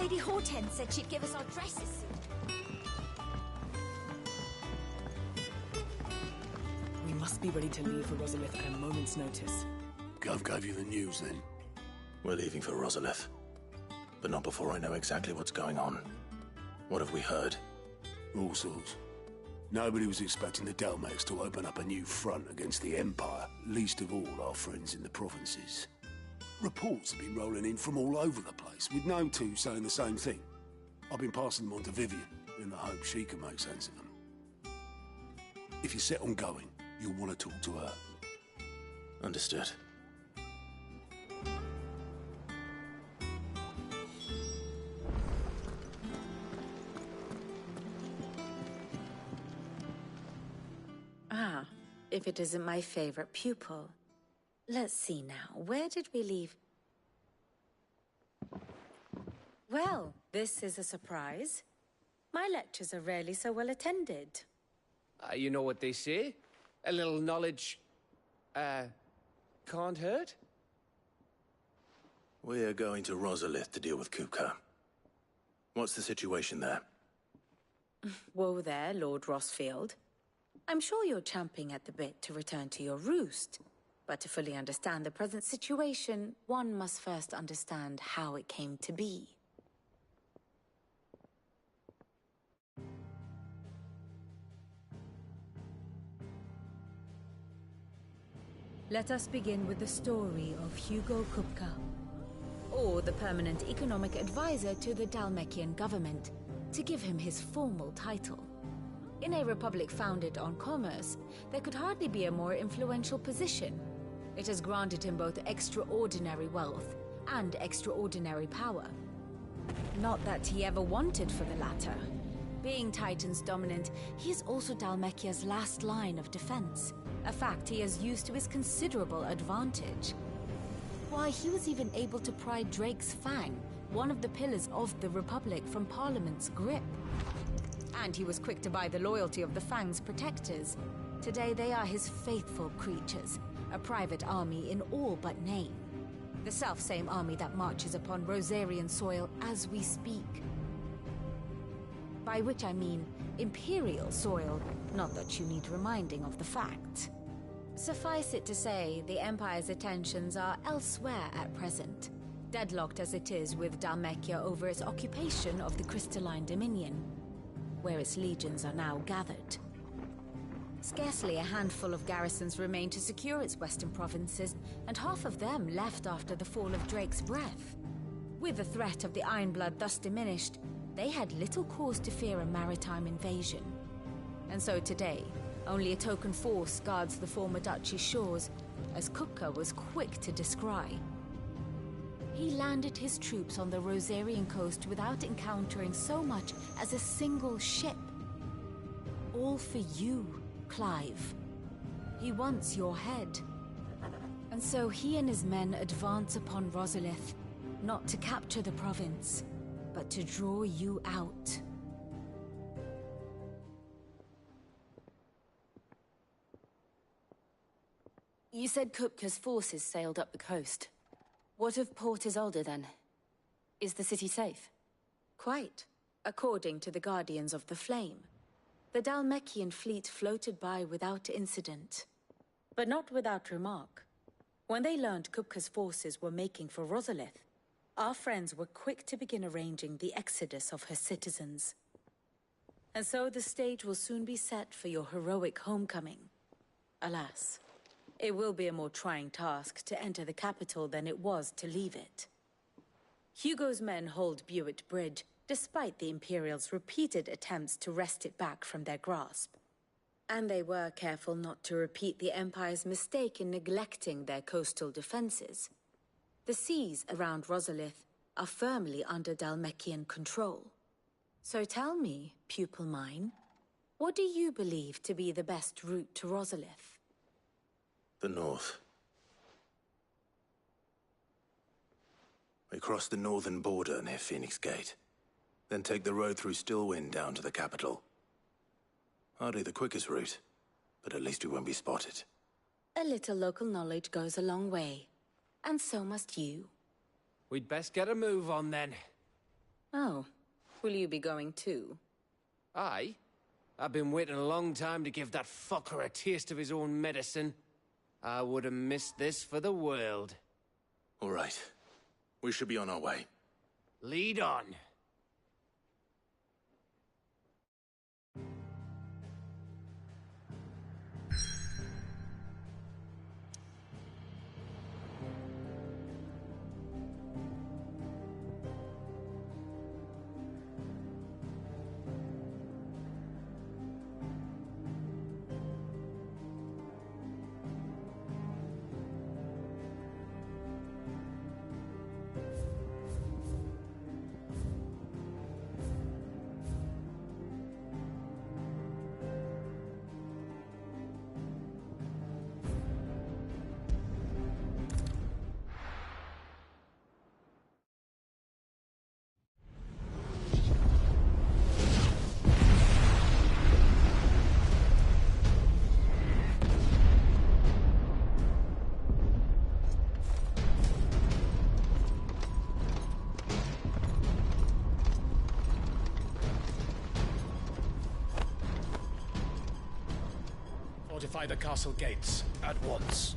Lady Hortense said she'd give us our dresses soon. We must be ready to leave for Rosalith at a moment's notice. Gov gave you the news, then? We're leaving for Rosalith. But not before I know exactly what's going on. What have we heard? All sorts. Nobody was expecting the Dalmex to open up a new front against the Empire, least of all our friends in the provinces. Reports have been rolling in from all over the place, with no two saying the same thing. I've been passing them on to Vivian, in the hope she can make sense of them. If you're set on going, you'll want to talk to her. Understood. Ah, if it isn't my favorite pupil. Let's see now, where did we leave? Well, this is a surprise. My lectures are rarely so well attended. You know what they say? A little knowledge, can't hurt? We're going to Rosalith to deal with Kupka. What's the situation there? Whoa there, Lord Rossfield. I'm sure you're champing at the bit to return to your roost. But to fully understand the present situation, one must first understand how it came to be. Let us begin with the story of Hugo Kupka, or the permanent economic advisor to the Dalmekian government, to give him his formal title. In a republic founded on commerce, there could hardly be a more influential position. It has granted him both extraordinary wealth and extraordinary power. Not that he ever wanted for the latter. Being Titan's dominant, he is also Dalmekia's last line of defense, a fact he has used to his considerable advantage. Why, he was even able to pry Drake's Fang, one of the pillars of the Republic, from Parliament's grip. And he was quick to buy the loyalty of the Fang's protectors. Today they are his faithful creatures, a private army in all but name. The self-same army that marches upon Rosarian soil as we speak. By which I mean Imperial soil, not that you need reminding of the fact. Suffice it to say, the Empire's attentions are elsewhere at present, deadlocked as it is with Dalmekia over its occupation of the Crystalline Dominion, where its legions are now gathered. Scarcely a handful of garrisons remain to secure its western provinces, and half of them left after the fall of Drake's Breath. With the threat of the Ironblood thus diminished, they had little cause to fear a maritime invasion. And so today, only a token force guards the former duchy's shores, as Kupka was quick to descry. He landed his troops on the Rosarian coast without encountering so much as a single ship. All for you, Clive. He wants your head. And so he and his men advance upon Rosalith, not to capture the province, but to draw you out. You said Kupka's forces sailed up the coast. What of Port Isolde, then? Is the city safe? Quite, according to the Guardians of the Flame. The Dalmekian fleet floated by without incident. But not without remark. When they learned Kupka's forces were making for Rosalith, our friends were quick to begin arranging the exodus of her citizens. And so the stage will soon be set for your heroic homecoming. Alas, it will be a more trying task to enter the capital than it was to leave it. Hugo's men hold Buett Bridge, despite the Imperials' repeated attempts to wrest it back from their grasp. And they were careful not to repeat the Empire's mistake in neglecting their coastal defenses. The seas around Rosalith are firmly under Dalmekian control. So tell me, pupil mine, what do you believe to be the best route to Rosalith? The north. We cross the northern border near Phoenix Gate. Then take the road through Stillwind down to the capital. Hardly the quickest route, but at least we won't be spotted. A little local knowledge goes a long way. And so must you. We'd best get a move on then. Oh, will you be going too? Aye. I've been waiting a long time to give that fucker a taste of his own medicine. I would have missed this for the world. All right. We should be on our way. Lead on. Fortify the castle gates at once.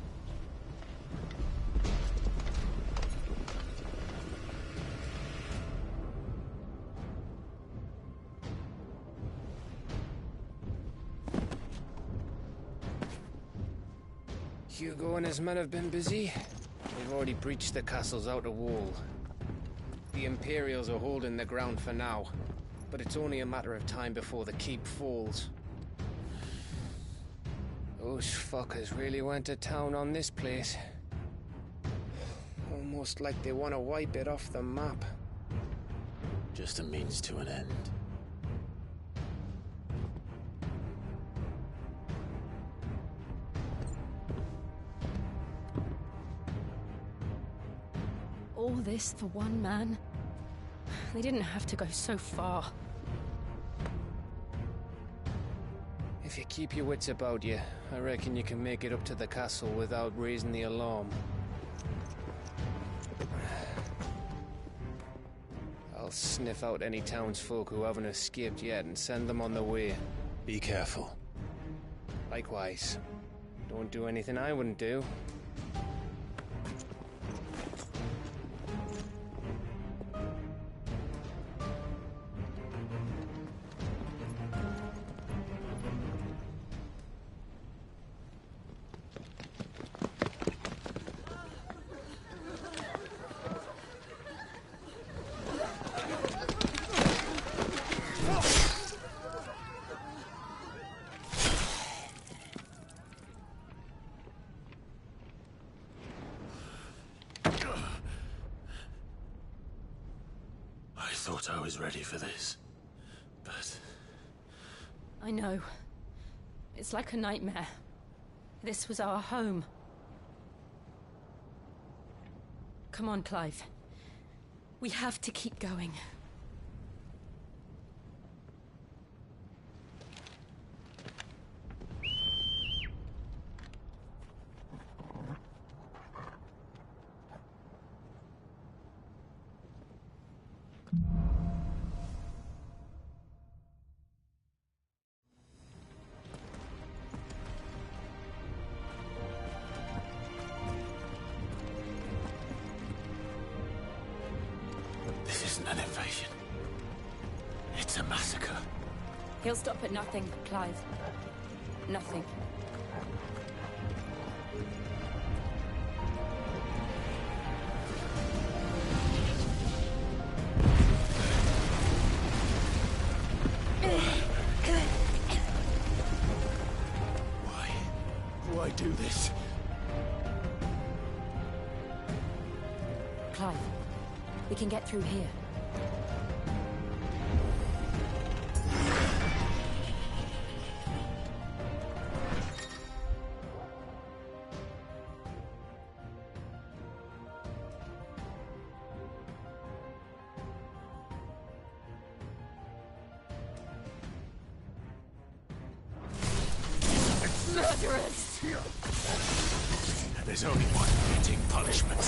Hugo and his men have been busy. They've already breached the castle's outer wall. The Imperials are holding the ground for now, but it's only a matter of time before the keep falls. Those fuckers really went to town on this place. Almost like they want to wipe it off the map. Just a means to an end. All this for one man? They didn't have to go so far. If you keep your wits about you, I reckon you can make it up to the castle without raising the alarm. I'll sniff out any townsfolk who haven't escaped yet and send them on their way. Be careful. Likewise. Don't do anything I wouldn't do. I thought I was ready for this, but... I know. It's like a nightmare. This was our home. Come on, Clive. We have to keep going. This isn't an invasion. It's a massacre. He'll stop at nothing, Clive. Nothing. Why do this? Clive, we can get through here. Murderers! There's only one fitting punishment.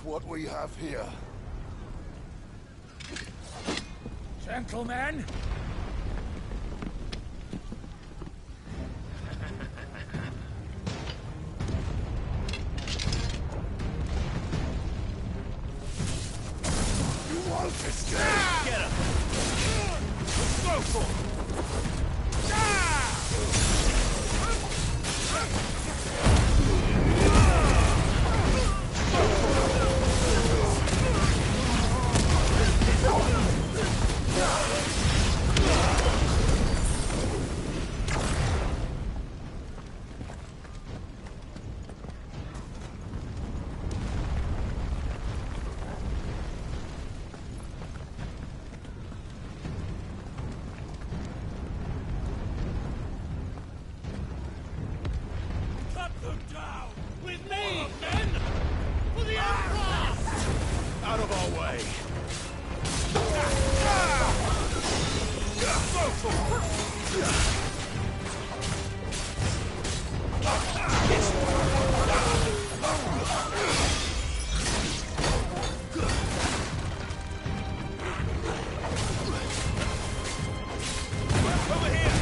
Look what we have here. Gentlemen! You want this game? Get him! Let's go for it! Out of our way! Over here!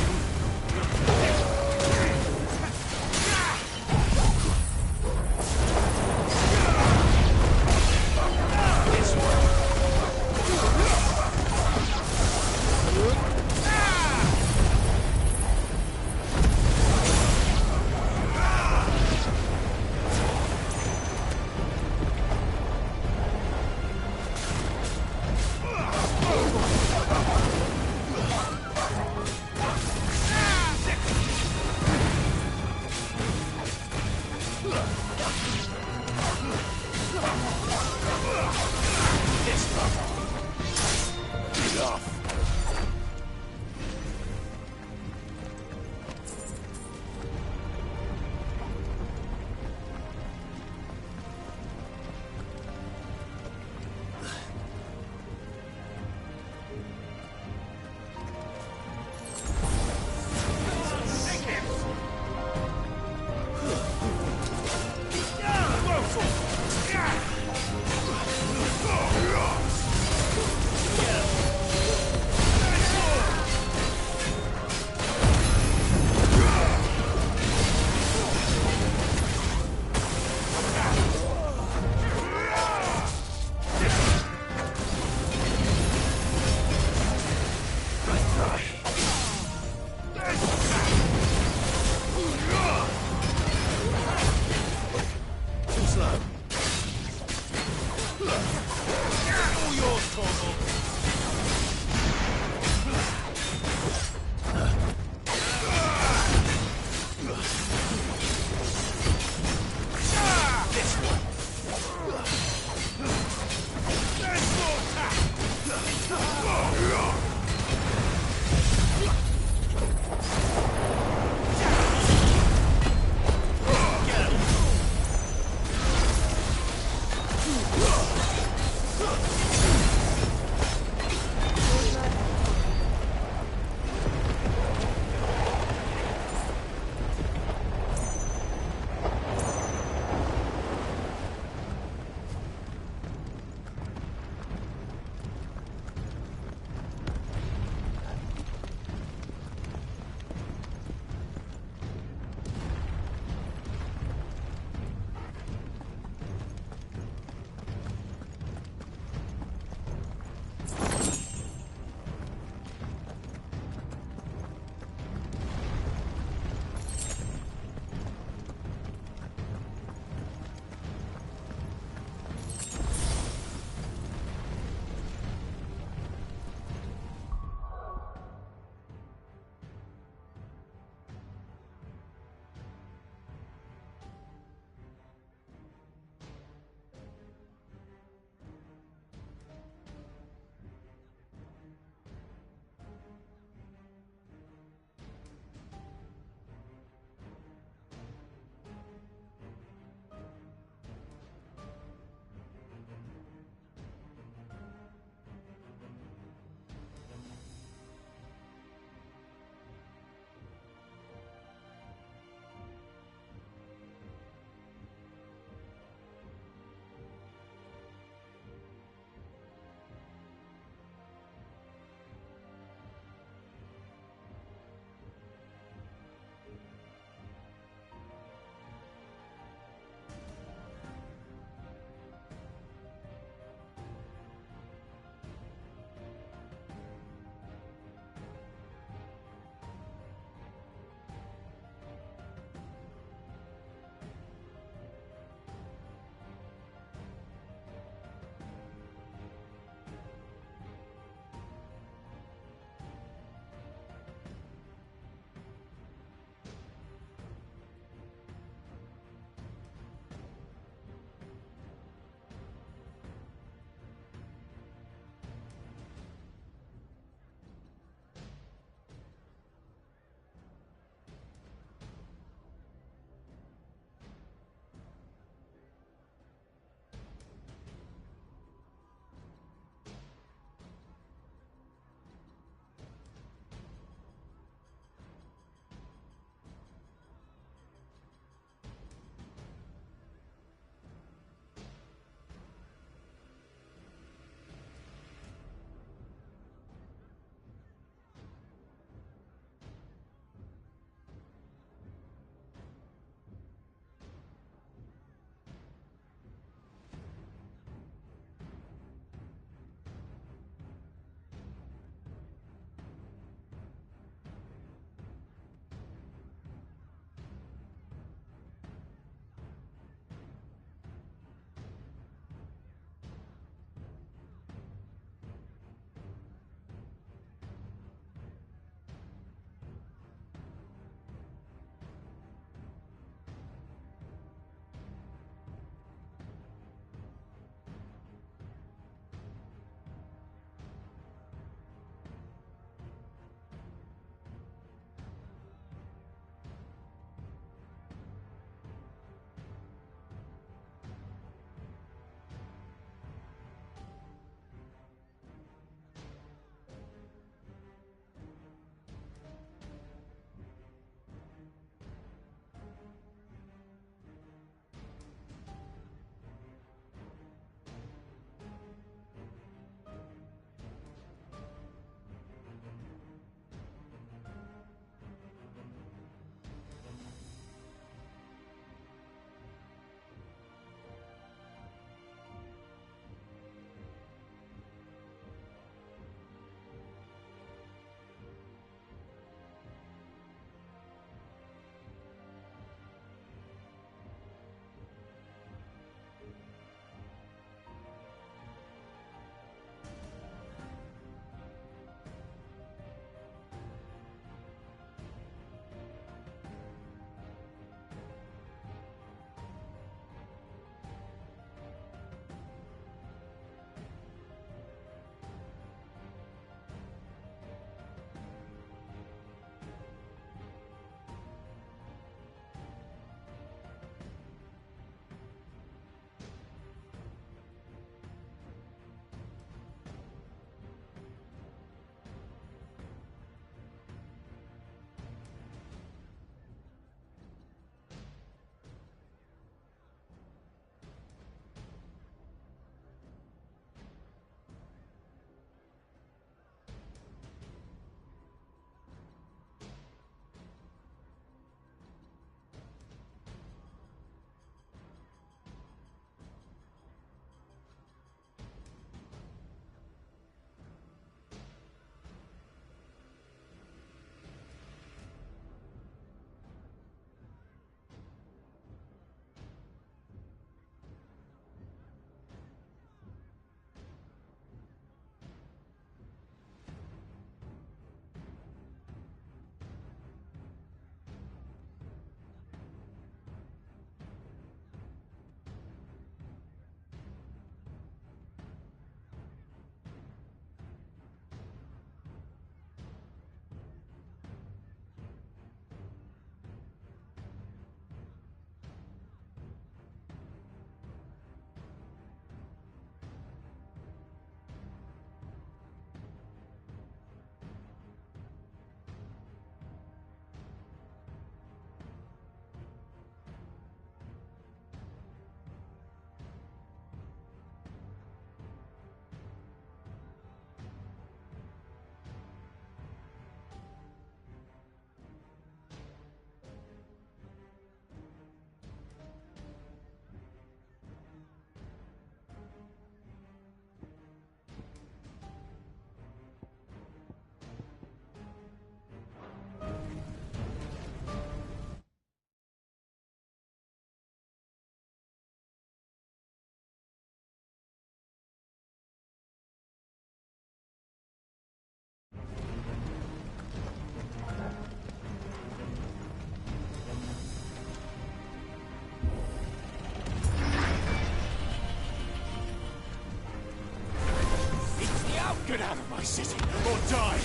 out of my city, or die!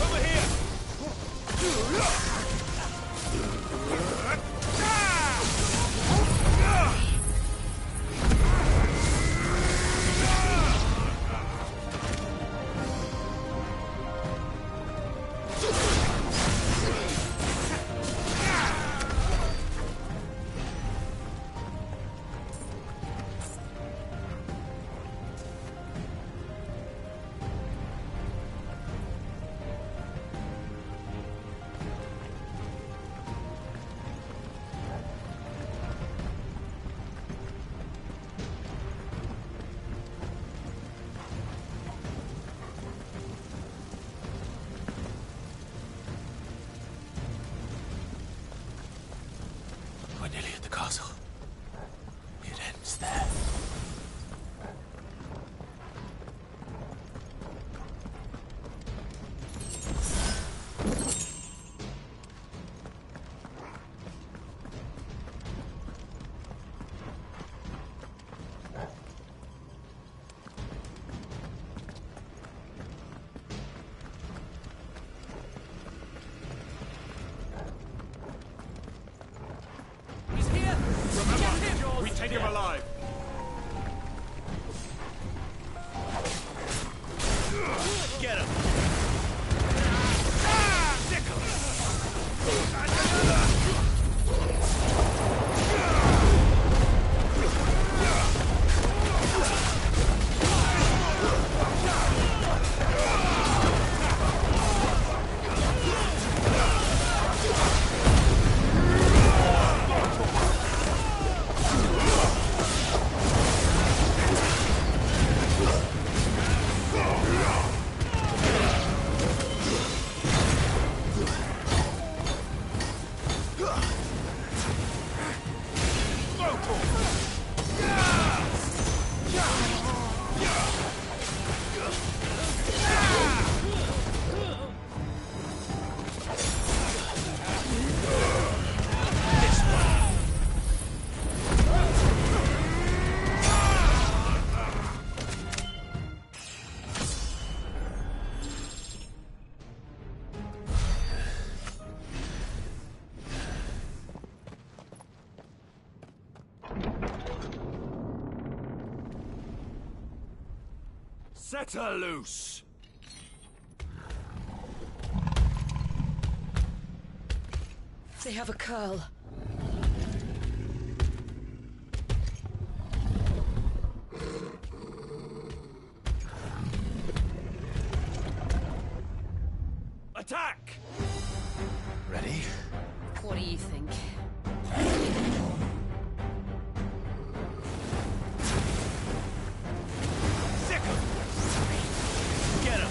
Over here! We're nearly at the castle. It ends there. Remember, we take him alive. Get him. Set her loose! They have a curl. Attack! Ready? What do you think? Sick him! Get him!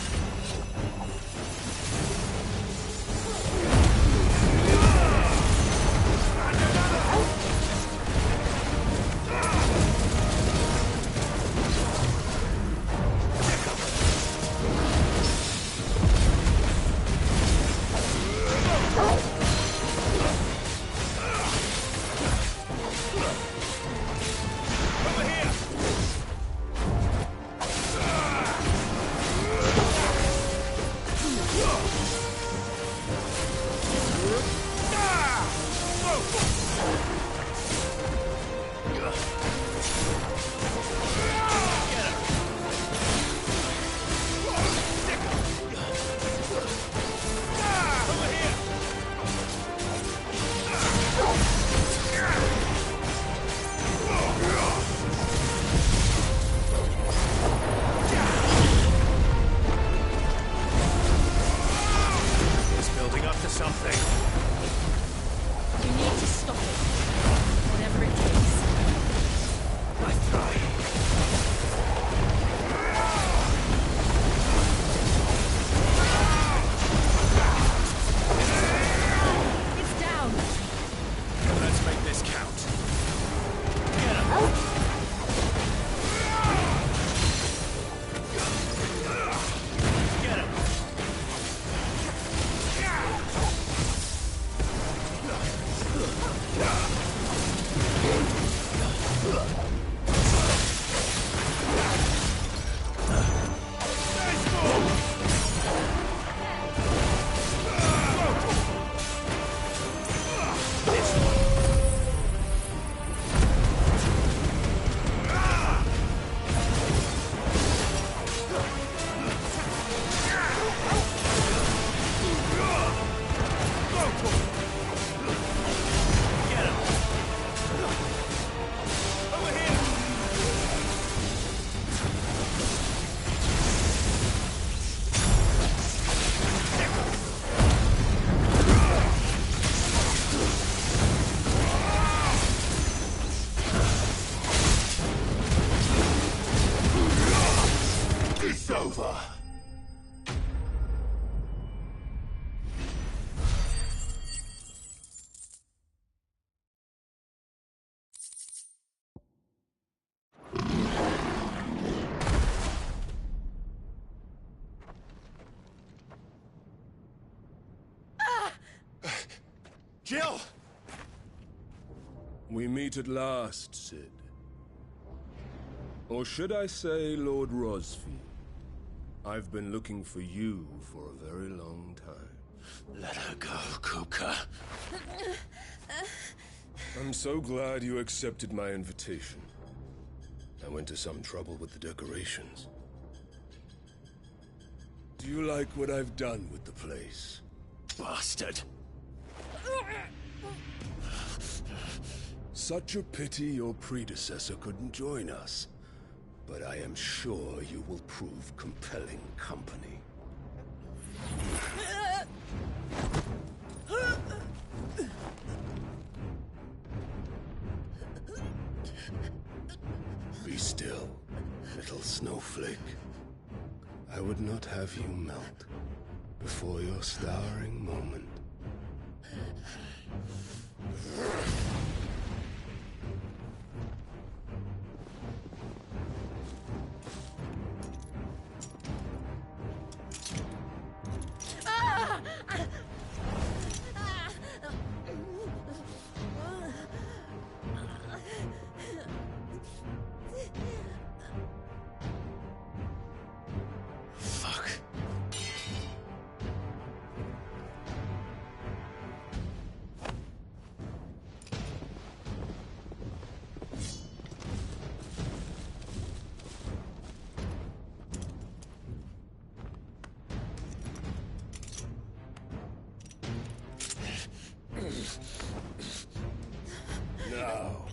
over. Jill! We meet at last, Sid. Or should I say, Lord Rosfield? I've been looking for you for a very long time. Let her go, Kupka. I'm so glad you accepted my invitation. I went to some trouble with the decorations. Do you like what I've done with the place? Bastard! Such a pity your predecessor couldn't join us. But I am sure you will prove compelling company. Be still, little snowflake. I would not have you melt before your starring moment. Fuck. Now,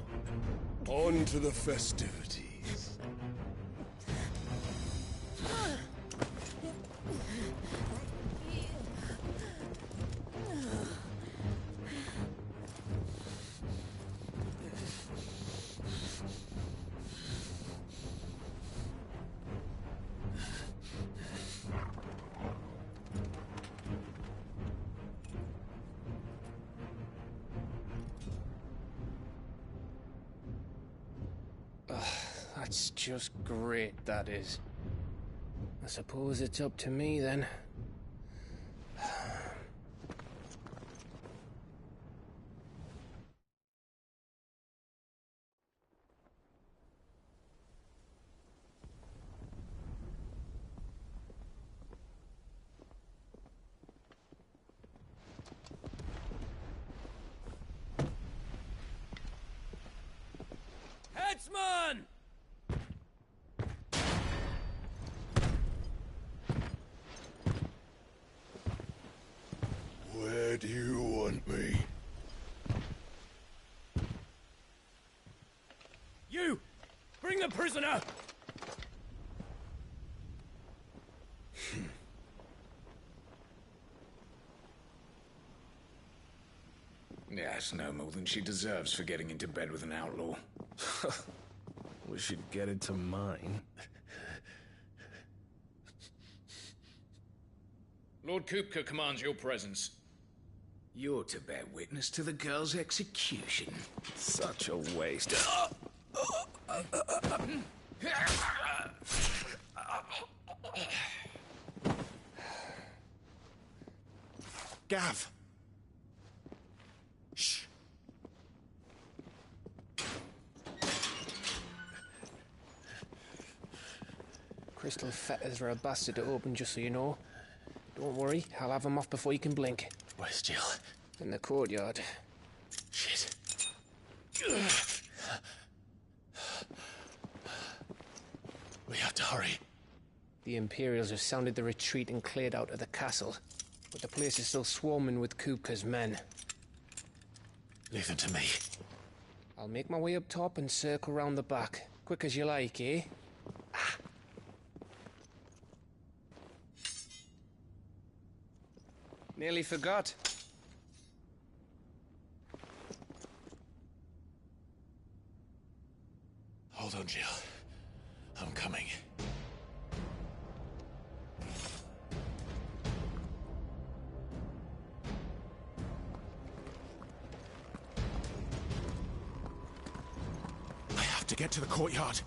on to the festivities. That's just great, that is. I suppose it's up to me, then. Headsman! Where do you want me? You! Bring the prisoner! Yes, no more than she deserves for getting into bed with an outlaw. We should get into mine. Lord Kupka commands your presence. You're to bear witness to the girl's execution. Such a waste. Gav! Shh. Crystal fetters are a bastard to open, just so you know. Don't worry, I'll have them off before you can blink. Where's Jill? In the courtyard. Shit. We have to hurry. The Imperials have sounded the retreat and cleared out of the castle. But the place is still swarming with Kupka's men. Leave them to me. I'll make my way up top and circle round the back. Quick as you like, eh? Nearly forgot. Hold on, Jill. I'm coming. to get to the courtyard.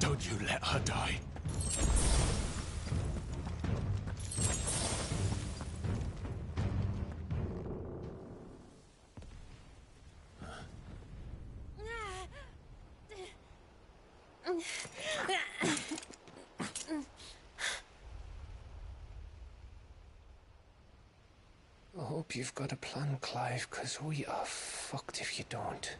Don't you let her die. I hope you've got a plan, Clive, because we are fucked if you don't.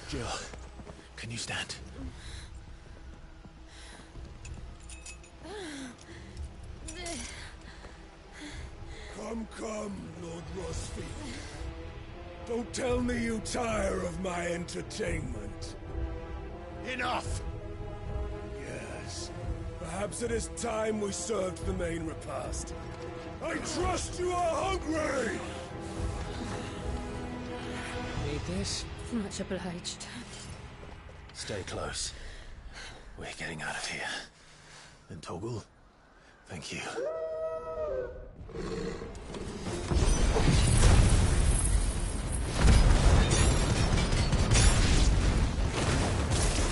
Jill, can you stand? Come, Lord Rosfield. Don't tell me you tire of my entertainment. Enough! Yes. Perhaps it is time we served the main repast. I trust you are hungry! Need this? Much obliged. Stay close. We're getting out of here. And Toggle, thank you.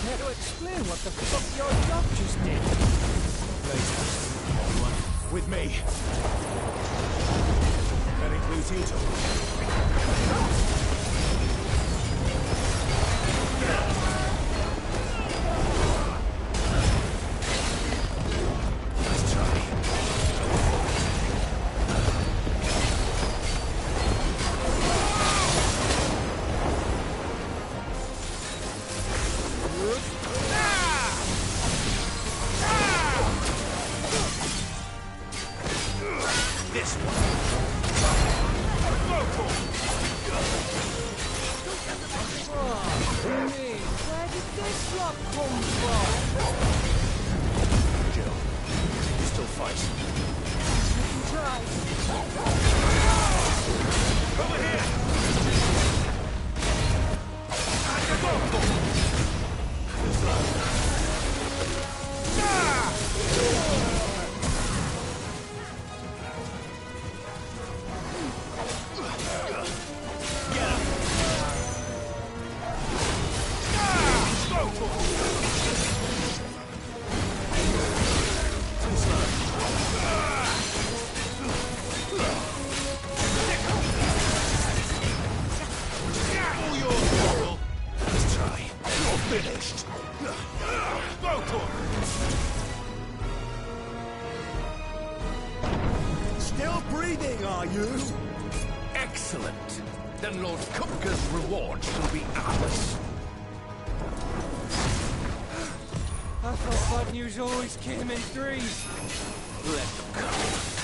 Care to explain what the fuck your dog just did? Later. Everyone, with me. That includes you, Toggle. Still breathing, are you? Excellent. Then Lord Kupka's reward shall be ours. I thought bad news always came in threes. Let them come.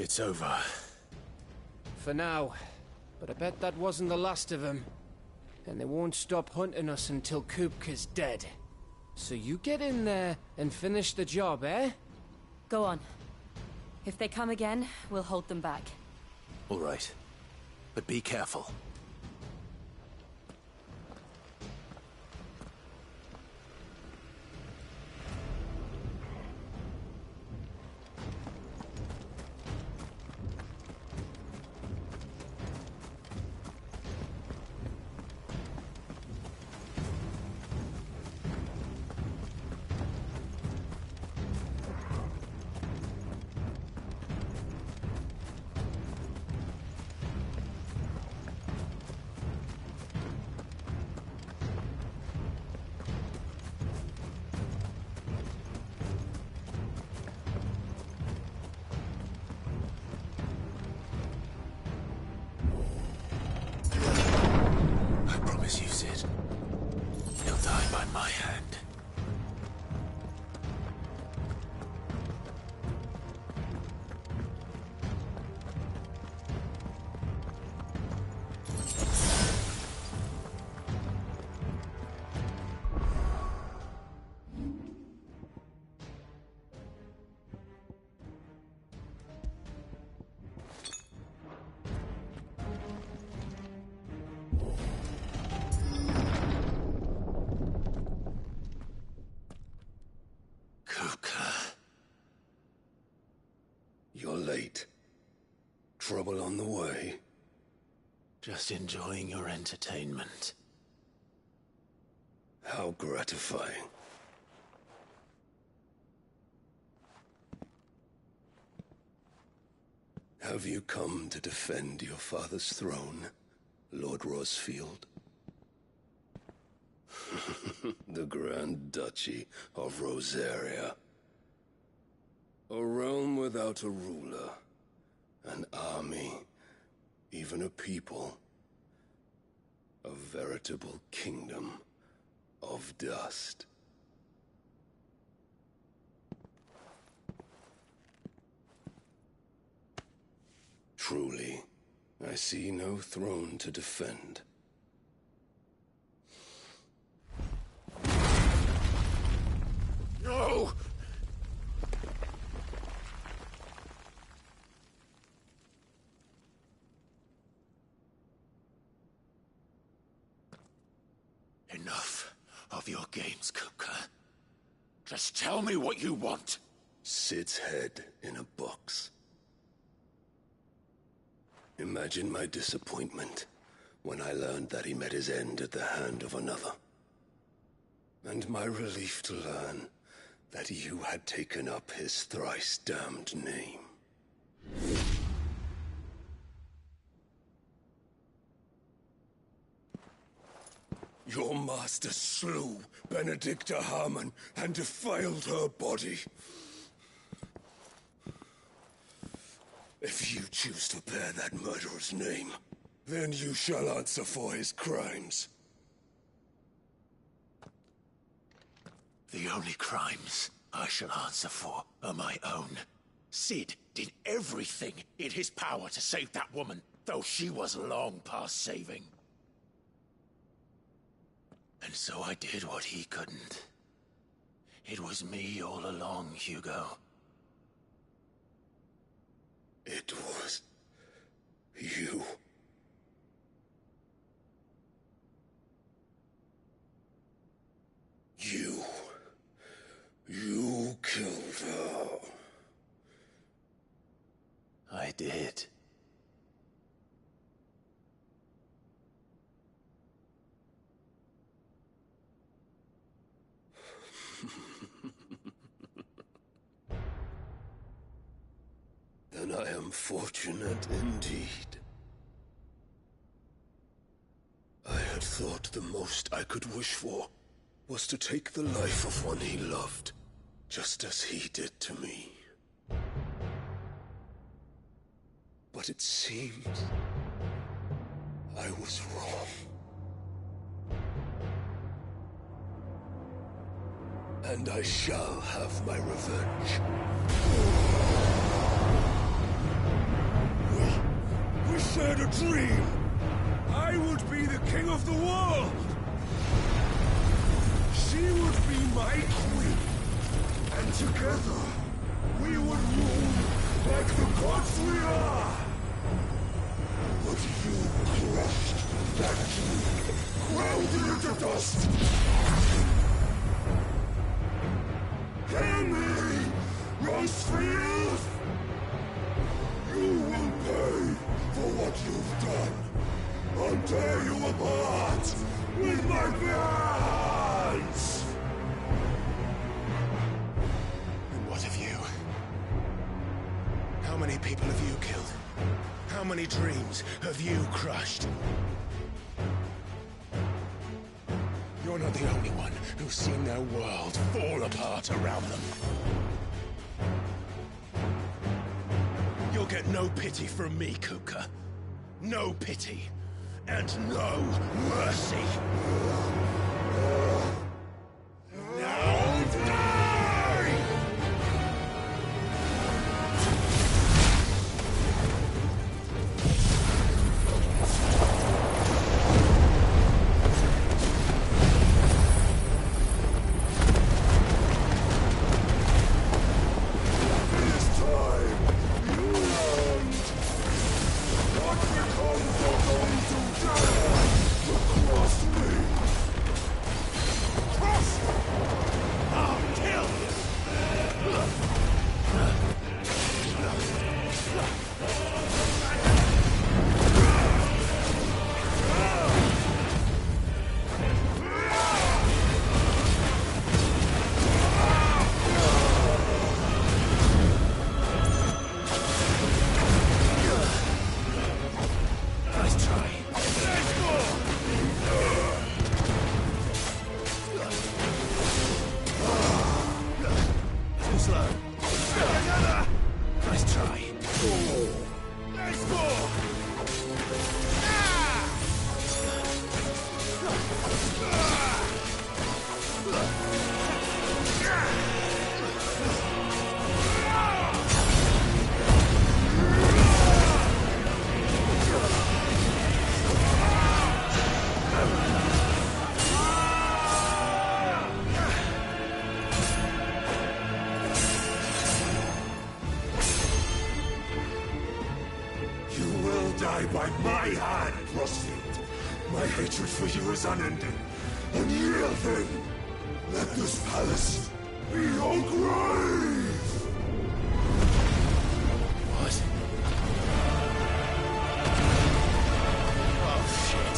It's over. For now. But I bet that wasn't the last of them. And they won't stop hunting us until Kupka's dead. So you get in there and finish the job, eh? Go on. If they come again, we'll hold them back. All right. But be careful. Use it. He'll die by my hand. You're late. Trouble on the way? Just enjoying your entertainment. How gratifying. Have you come to defend your father's throne, Lord Rosfield? The Grand Duchy of Rosaria. A realm without a ruler, an army, even a people. A veritable kingdom of dust. Truly, I see no throne to defend. No! Enough of your games, Kupka. Just tell me what you want. Sid's head in a box. Imagine my disappointment when I learned that he met his end at the hand of another. And my relief to learn that you had taken up his thrice-damned name. Your master slew Benedicta Harmon and defiled her body. If you choose to bear that murderer's name, then you shall answer for his crimes. The only crimes I shall answer for are my own. Sid did everything in his power to save that woman, though she was long past saving. And so I did what he couldn't. It was me all along, Hugo. It was you. You killed her. I did. Then I am fortunate indeed. I had thought the most I could wish for was to take the life of one he loved, just as he did to me. But it seems I was wrong. And I shall have my revenge. shared a dream. I would be the king of the world. She would be my queen. And together, we would rule like the gods we are. But you crushed that dream, ground it into dust. Hear me, Rosefield! You will pay for what you've done. I'll tear you apart with my hands! And what of you? How many people have you killed? How many dreams have you crushed? You're not the only one who's seen their world fall apart around them. You'll get no pity from me, Kupka. No pity. And no mercy. Now die! By my hand, Rosefield. My hatred for you is unending. Unyielding. Thing. Let this palace be your grave! What? Oh, shit.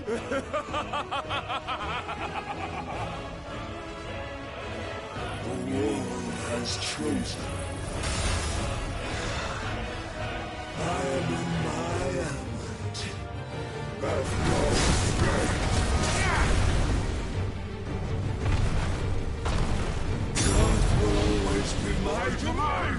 The world has chosen. I am in my element. Have no escape. The earth will always be my domain.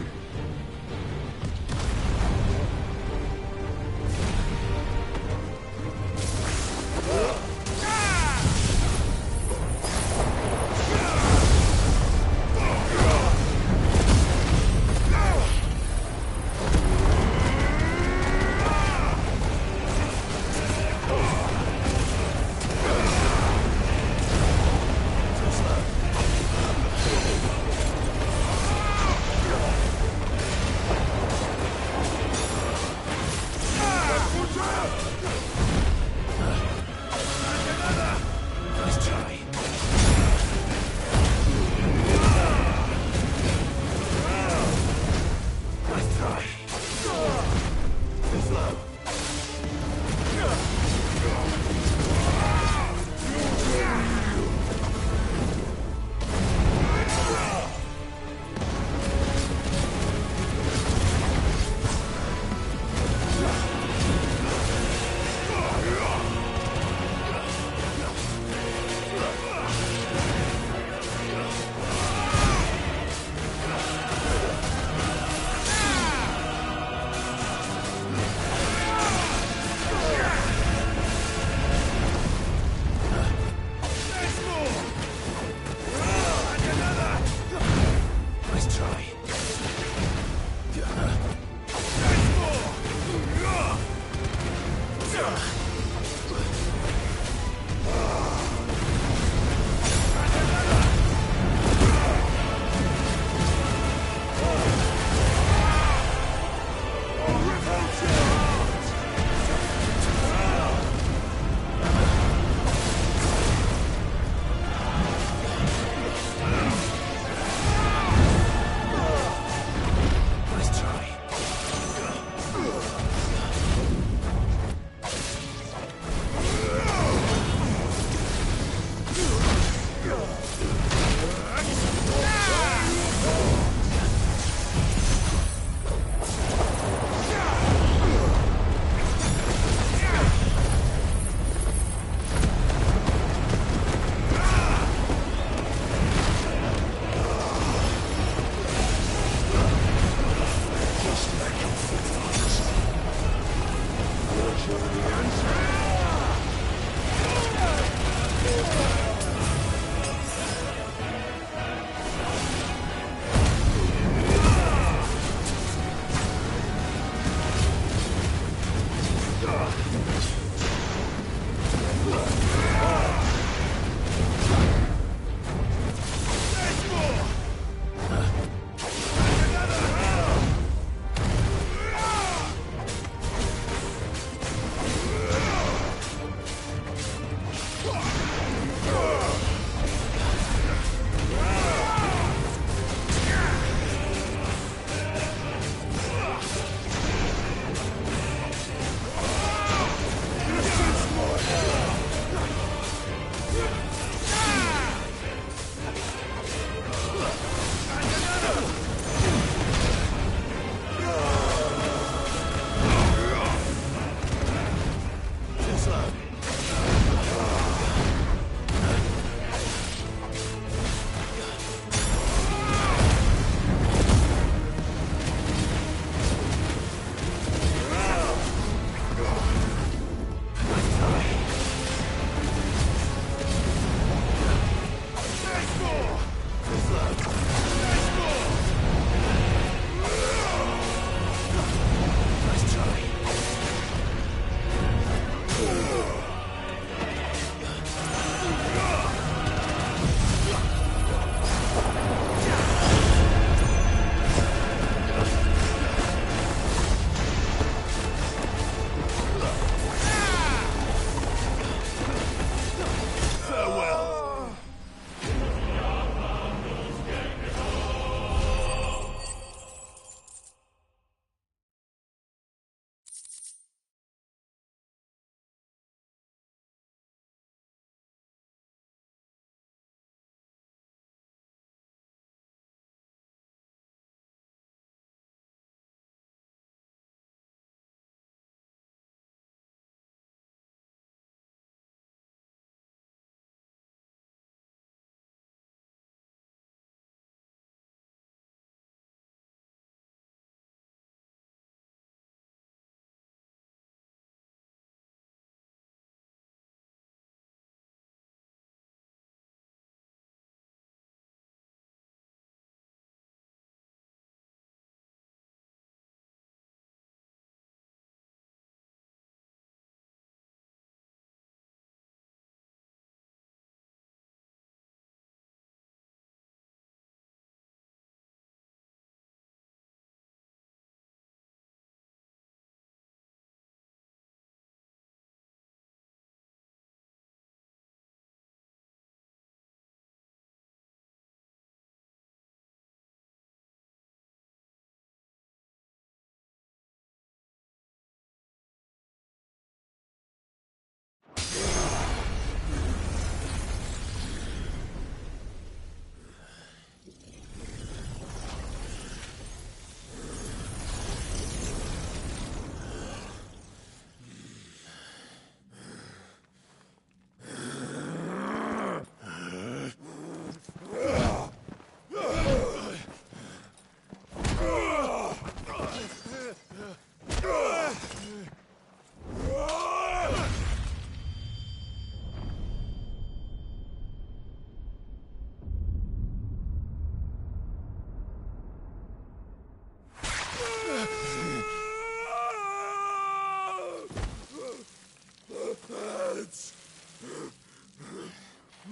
Meds!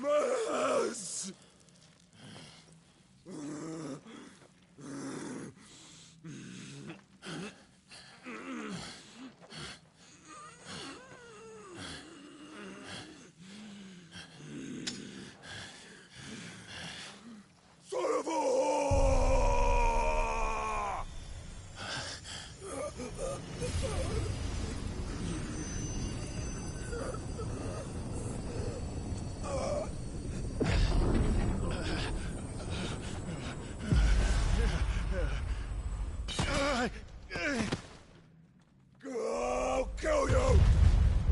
Meds! Son of a whore! I'll kill you!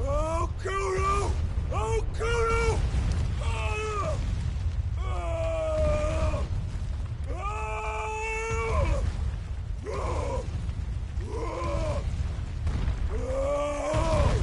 I'll kill you! I'll kill you! Ah! Ah! Ah! Ah! Ah! Ah!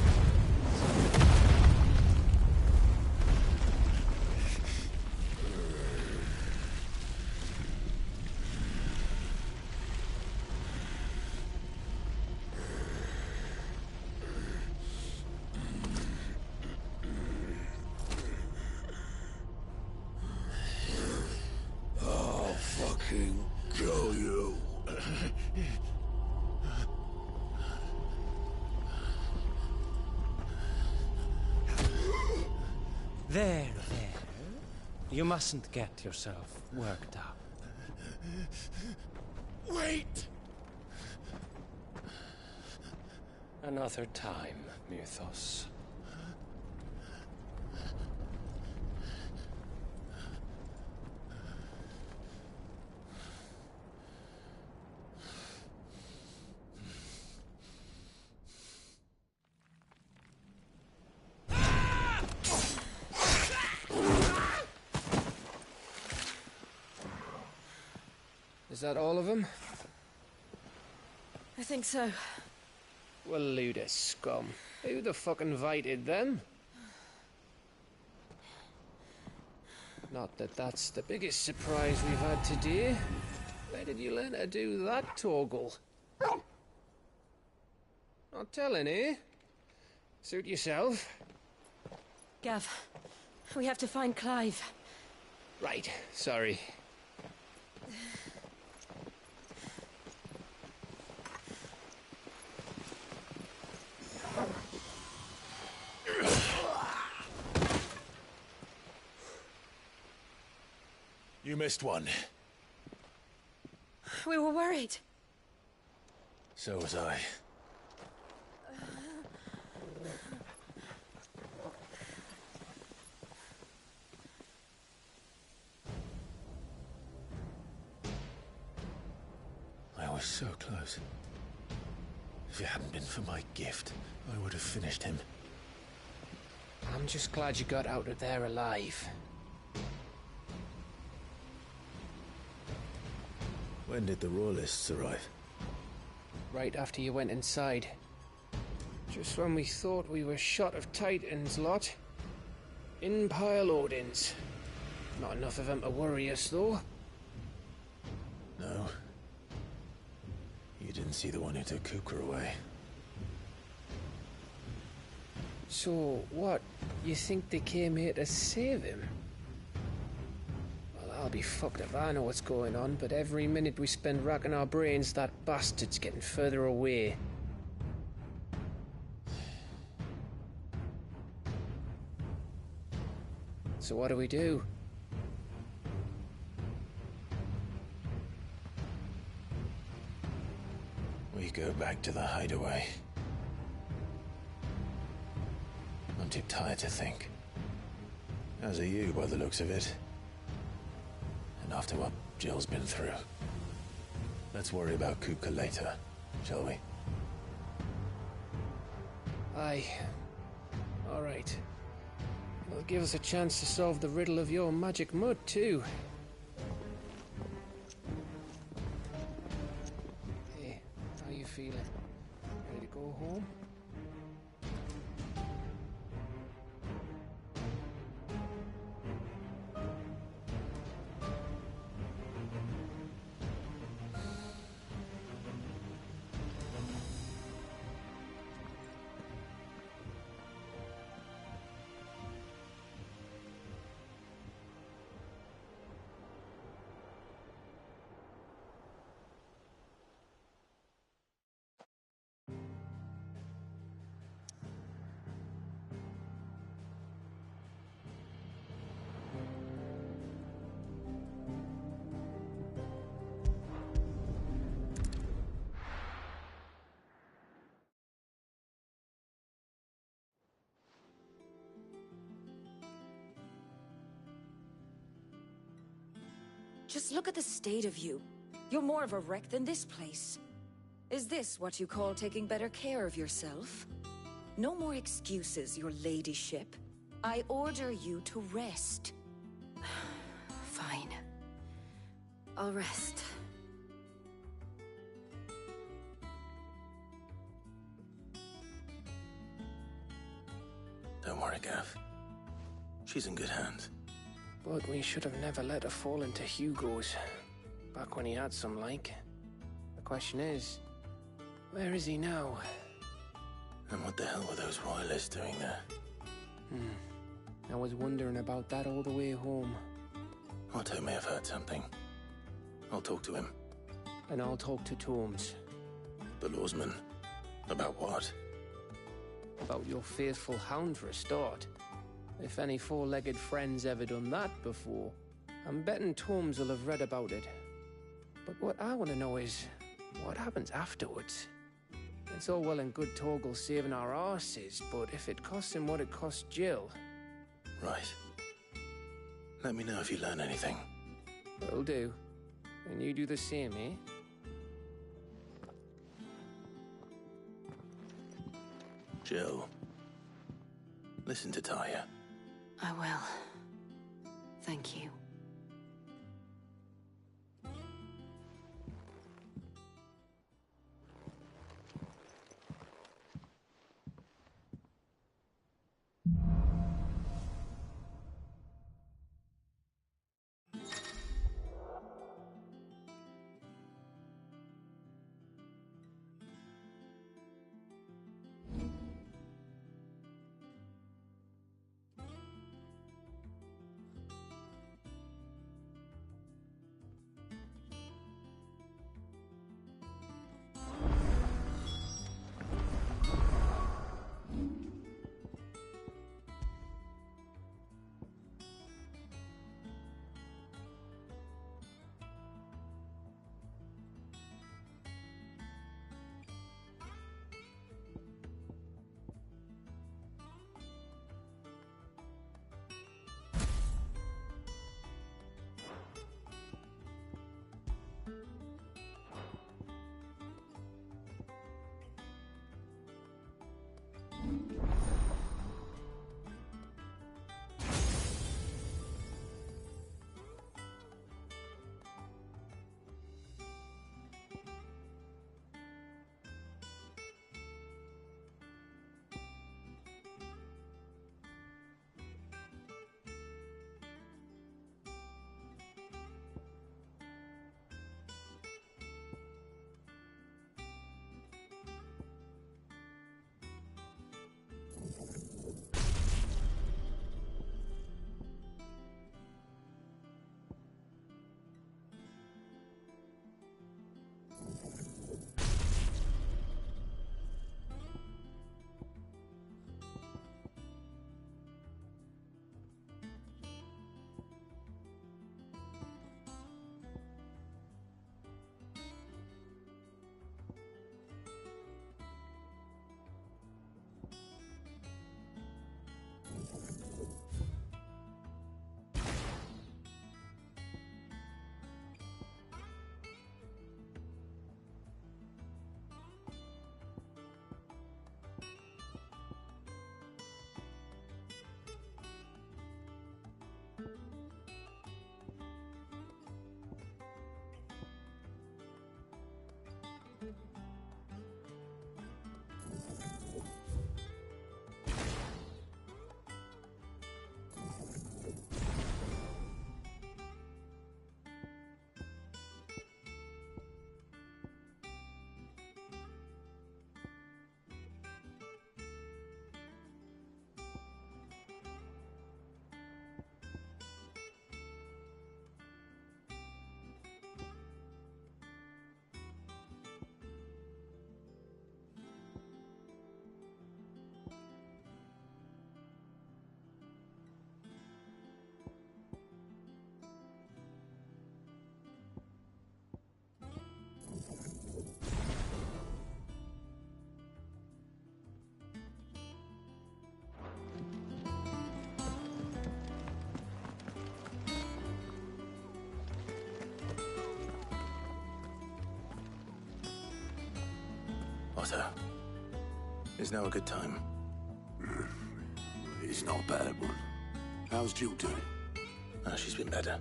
I'll fucking kill you. There. You mustn't get yourself worked up. Wait! Another time, Mythos. Is that all of them? I think so. Well, load of scum. Who the fuck invited them? Not that that's the biggest surprise we've had today. Where did you learn to do that, Torgal? Not telling, eh? Suit yourself. Gav, we have to find Clive. Right, sorry. You missed one. We were worried. So was I. I was so close. If it hadn't been for my gift, I would have finished him. I'm just glad you got out of there alive. When did the Royalists arrive? Right after you went inside. Just when we thought we were shot of Titans, lot. In pile Odins. Not enough of them to worry us, though. No. You didn't see the one who took Kupka away. So, what? You think they came here to save him? Well, I'll be fucked if I know what's going on, but every minute we spend racking our brains, that bastard's getting further away. So what do we do? We go back to the hideaway. I'm too tired to think. As are you, by the looks of it. And after what Jill's been through. Let's worry about Kupka later, shall we? Aye. All right. It'll give us a chance to solve the riddle of your magic mud, too. Hey, how you feeling? Ready to go home? Just look at the state of you. You're more of a wreck than this place. Is this what you call taking better care of yourself? No more excuses, your ladyship. I order you to rest. Fine. I'll rest. Don't worry, Gav. She's in good hands. But we should have never let her fall into Hugo's. Back when he had some like. The question is, where is he now? And what the hell were those royalists doing there? I was wondering about that all the way home. Otto may have heard something. I'll talk to him. And I'll talk to Torms. The lawsman. About what? About your faithful hound for a start. If any four-legged friend's ever done that before, I'm betting Torms will have read about it. But what I want to know is, what happens afterwards? It's all well and good Torgal saving our arses, but if it costs him what it cost Jill... Right. Let me know if you learn anything. Will do. And you do the same, eh? Jill. Listen to Taya. I will. Thank you. Otto. Is now a good time? It's not a bad one. How's Jill doing? She's been better.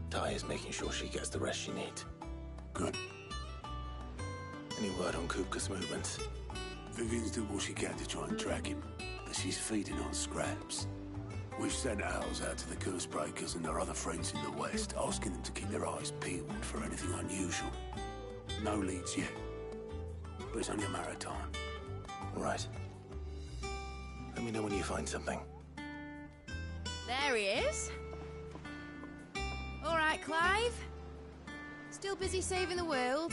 Ty is making sure she gets the rest she needs. Good. Any word on Kupka's movements? Vivian's doing what she can to try and track him, but she's feeding on scraps. We've sent ours out to the Curse Breakers and their other friends in the West, asking them to keep their eyes peeled for anything unusual. No leads yet, but it's only a matter of time. All right. Let me know when you find something. There he is. All right, Clive. Still busy saving the world.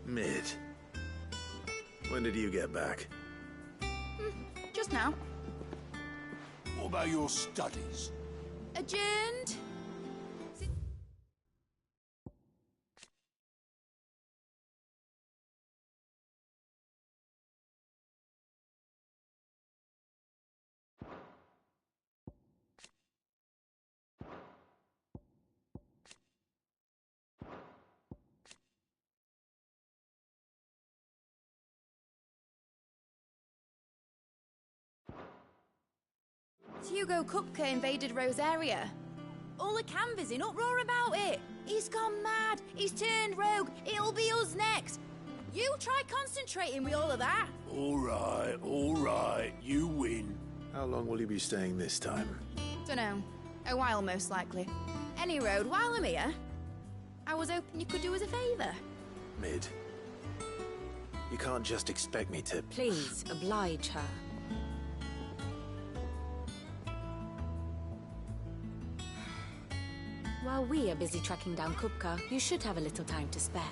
Mid. When did you get back? Just now. What about your studies? Adjourned. Hugo Kupka invaded Rosaria. All the canvas in uproar about it. He's gone mad. He's turned rogue. It'll be us next. You try concentrating with all of that. All right. You win. How long will you be staying this time? Dunno. A while, most likely. Any road, while I'm here, I was hoping you could do us a favour. Mid. You can't just expect me to... Please, oblige her. While we are busy tracking down Kupka, you should have a little time to spare.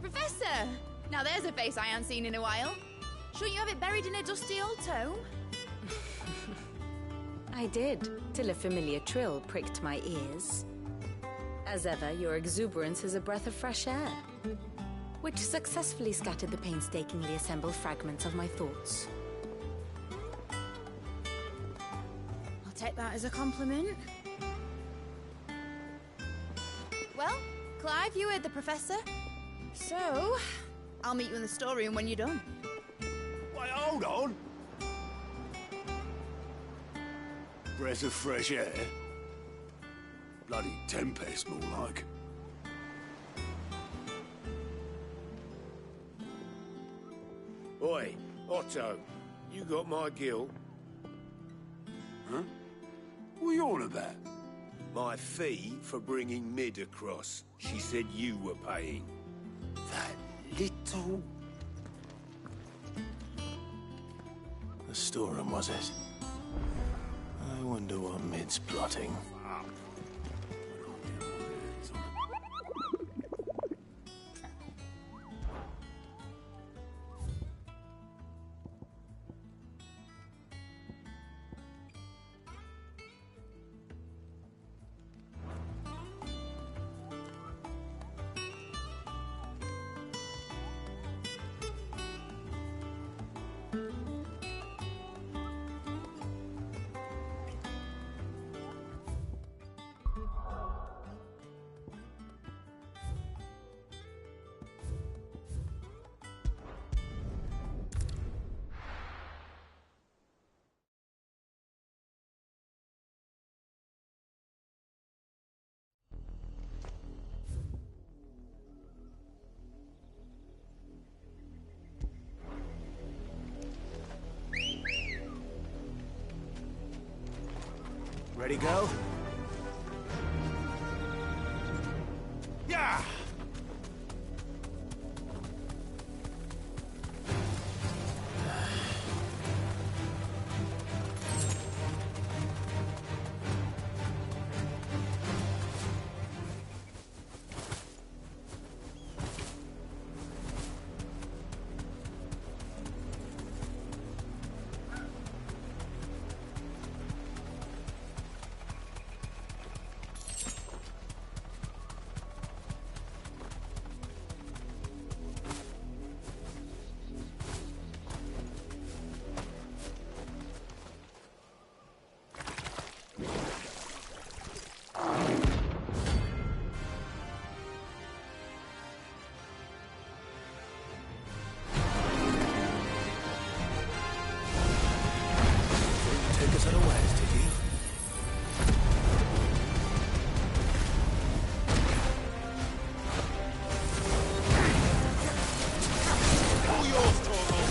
Professor! Now there's a face I haven't seen in a while. Shouldn't you have it buried in a dusty old tome? I did, till a familiar trill pricked my ears. As ever, your exuberance is a breath of fresh air, which successfully scattered the painstakingly assembled fragments of my thoughts. I'll take that as a compliment. Well, Clive, you heard the Professor. So, I'll meet you in the storeroom when you're done. Wait, hold on. Breath of fresh air? Bloody tempest, more like. Oi, Otto, you got my gill? Huh? What are you on about? My fee for bringing Mid across. She said you were paying. That little... The storeroom, was it? I wonder what Mid's plotting. Ready, go? Yeah! us unawares, did you? All yours, Torgal.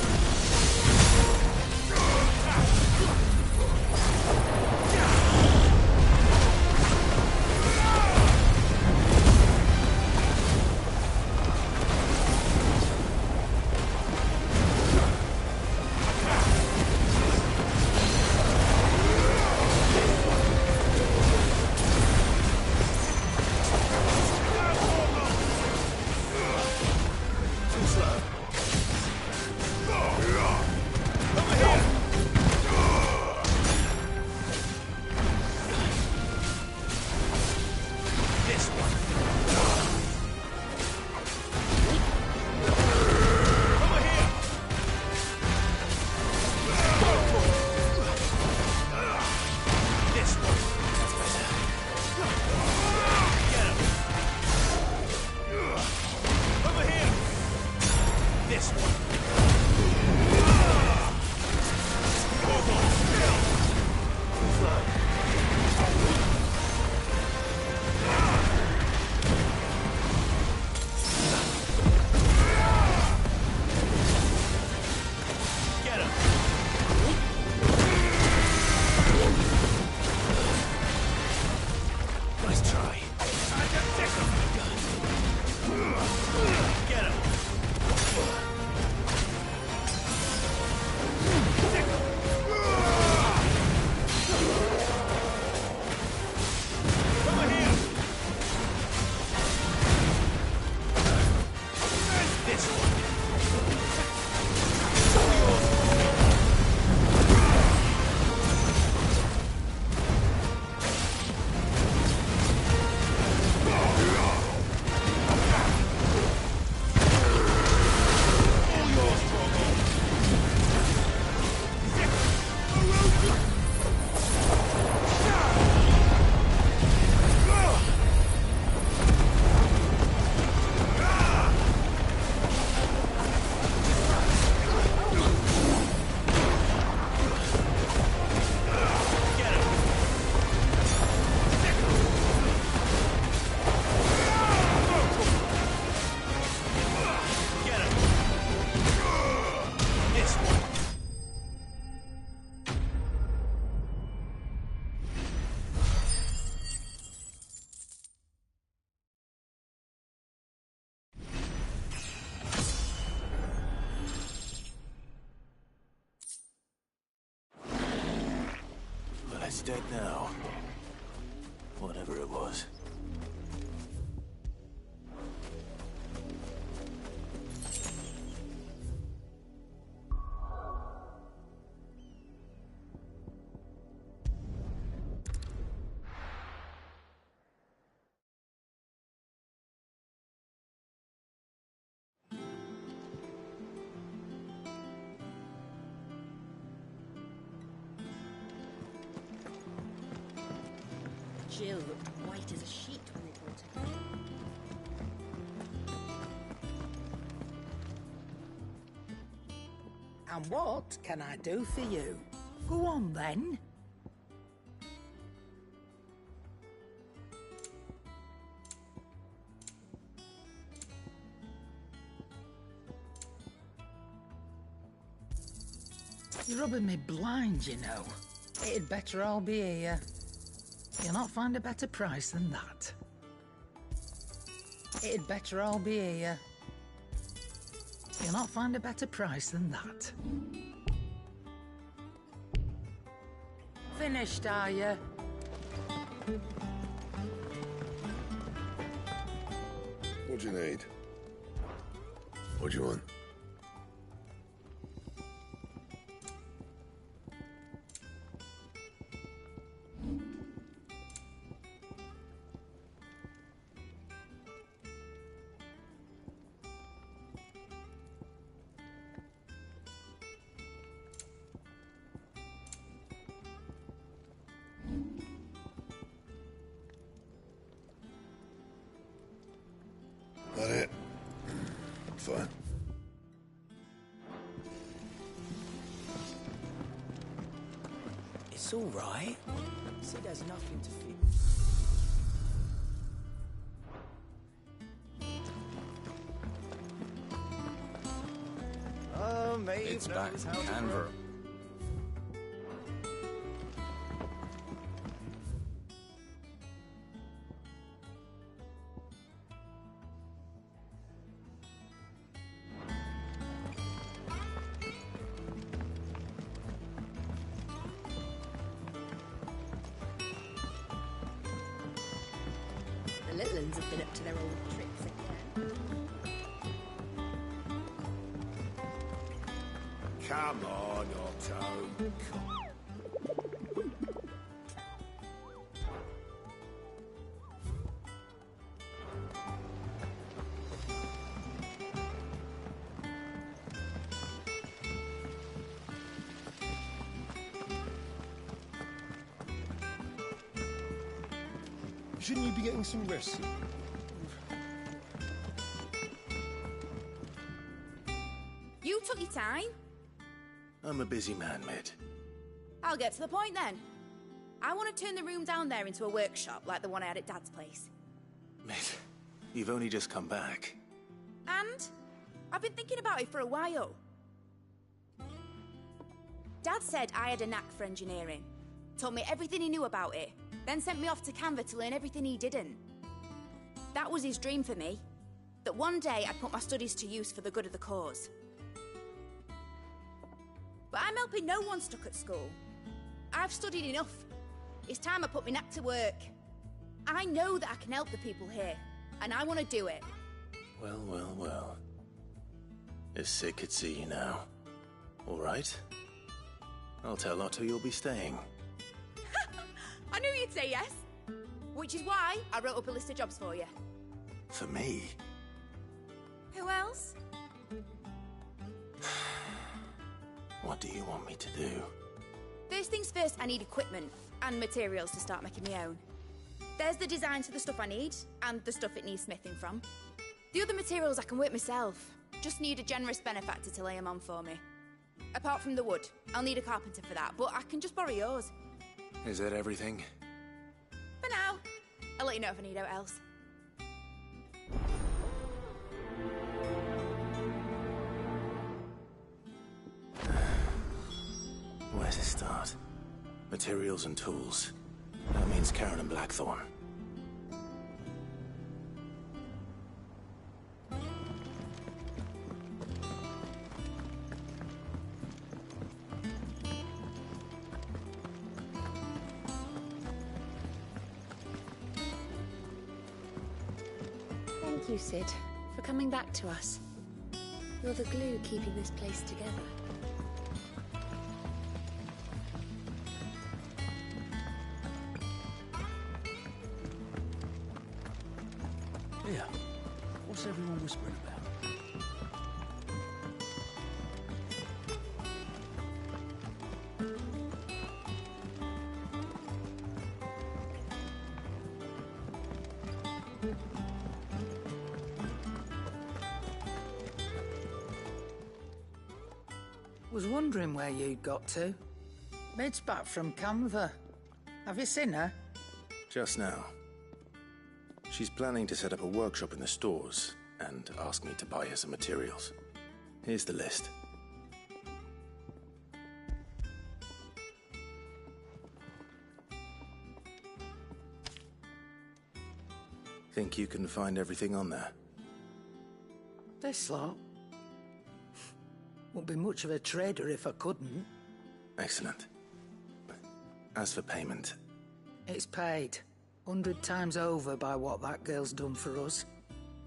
It's dead now. Whatever it was. Jill looked white as a sheet when they brought her. And what can I do for you? Go on, then. You're rubbing me blind, you know. It'd better all be here. You'll not find a better price than that. It'd better all be here. You'll not find a better price than that. Finished, are you? What do you need? What do you want? That it? Fine. It's It's all right. Sid has nothing to fear. Oh, Maeve It's back knows to how to Canberra. grow. The little ones have been up to their old tricks again. Come on, Otto. Shouldn't you be getting some rest? You took your time. I'm a busy man, Mid. I'll get to the point then. I want to turn the room down there into a workshop like the one I had at Dad's place. Mid, you've only just come back. And I've been thinking about it for a while. Dad said I had a knack for engineering. Told me everything he knew about it. Then sent me off to Canva to learn everything he didn't. That was his dream for me. That one day I'd put my studies to use for the good of the cause. But I'm helping no one stuck at school. I've studied enough. It's time I put my knack to work. I know that I can help the people here, and I want to do it. Well, well, well. If Sid could see you now. All right. I'll tell Otto you'll be staying. I knew you'd say yes. Which is why I wrote up a list of jobs for you. For me? Who else? What do you want me to do? First things first, I need equipment and materials to start making my own. There's the designs for the stuff I need, and the stuff it needs smithing from. The other materials I can work myself. Just need a generous benefactor to lay them on for me. Apart from the wood, I'll need a carpenter for that, but I can just borrow yours. Is that everything? For now. I'll let you know if I need out else. Where to start? Materials and tools. That means Karen and Blackthorn. Thank you, Sid, for coming back to us. You're the glue keeping this place together. Yeah. What's everyone whispering about? Was wondering where you'd got to. Mid's back from Canva. Have you seen her? Just now. She's planning to set up a workshop in the stores and ask me to buy her some materials. Here's the list. Think you can find everything on there? This lot? Wouldn't be much of a trader if I couldn't. Excellent. As for payment, It's paid 100 times over by what that girl's done for us.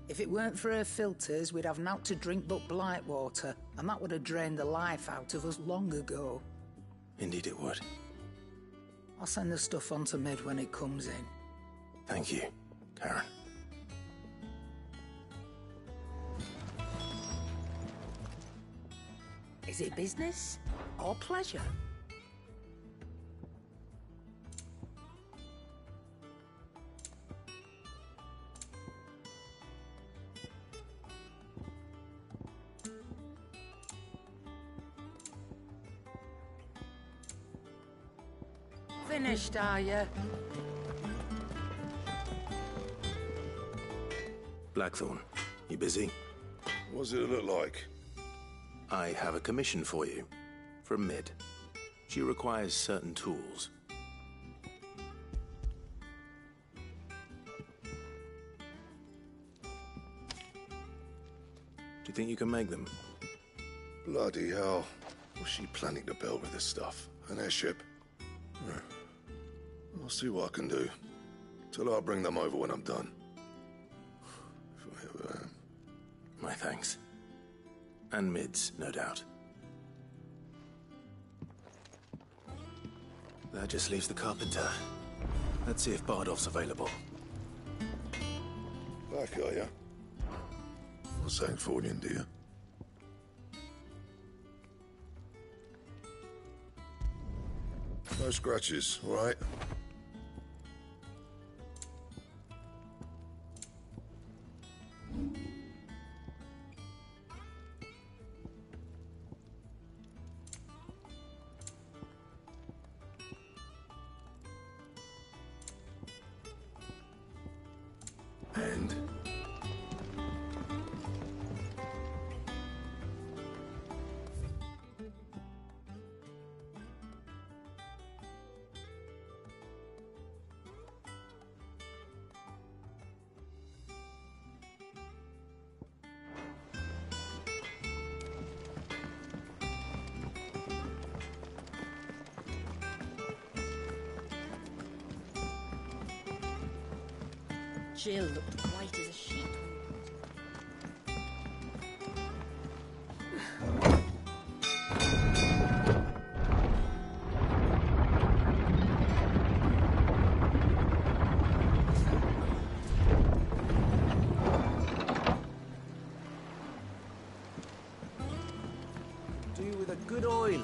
If it weren't for her filters, we'd have naught to drink but blight water, and that would have drained the life out of us long ago. indeed it would. I'll send the stuff on to Mid when it comes in. Thank you, Karen. Is it business or pleasure? finished, are you? Blackthorn, you busy? What's it look like? I have a commission for you. From Mid. She requires certain tools. Do you think you can make them? Bloody hell. What's she planning to build with this stuff? An airship? I'll see what I can do. Tell her I'll bring them over when I'm done. If I ever am. My thanks. And Mid's, no doubt. That just leaves the carpenter. Let's see if Bardolph's available. Back, are ya? Not saying Fordian, do you? No scratches, all right? And? Jill looked white as a sheet. Do with a good oiling.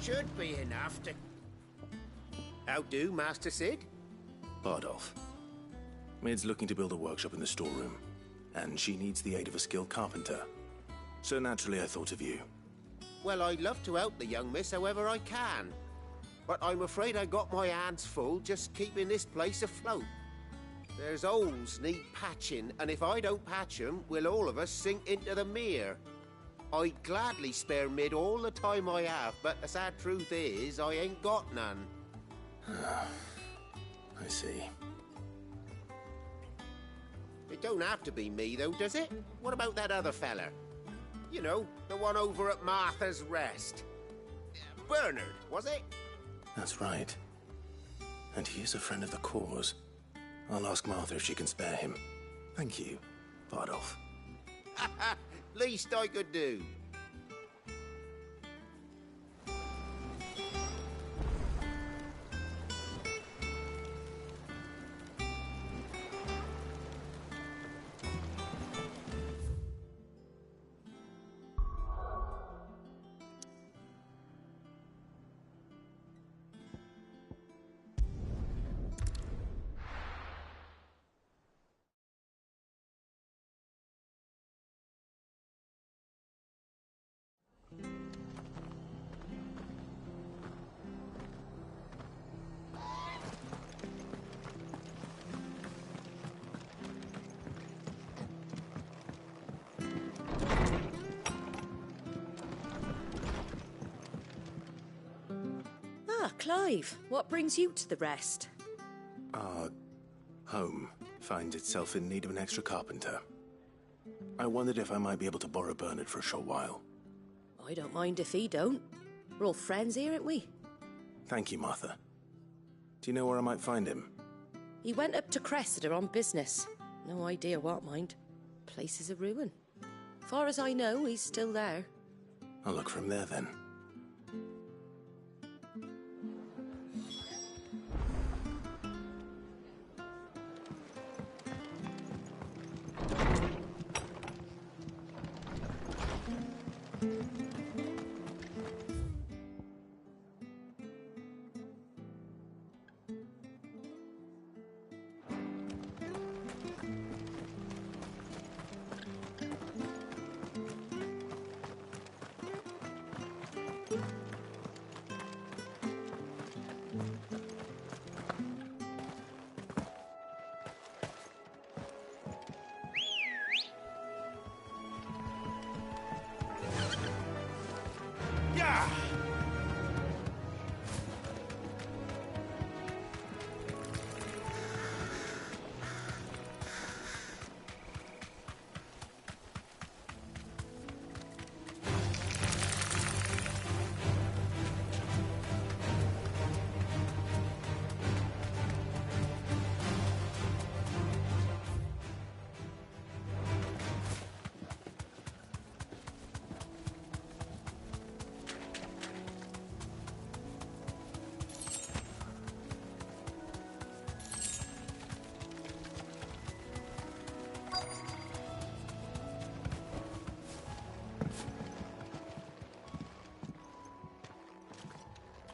Should be enough to... How do, Master Sid? Bardolph. Mid's looking to build a workshop in the storeroom, and she needs the aid of a skilled carpenter. So naturally I thought of you. Well, I'd love to help the young miss however I can. But I'm afraid I got my hands full just keeping this place afloat. There's holes need patching, and if I don't patch them, we'll all of us sink into the mere. I'd gladly spare Mid all the time I have, but the sad truth is, I ain't got none. I see. It don't have to be me, though, does it? What about that other fella? You know, the one over at Martha's Rest. Bernard, was it? That's right. And he is a friend of the cause. I'll ask Martha if she can spare him. Thank you, Bardolph. Least I could do. Clive, what brings you to the Rest? Our home finds itself in need of an extra carpenter. I wondered if I might be able to borrow Bernard for a short while. I don't mind if he don't. We're all friends here, aren't we? Thank you, Martha. Do you know where I might find him? He went up to Cressida on business. No idea what, mind. Place is a ruin. Far as I know, he's still there. I'll look for him there, then.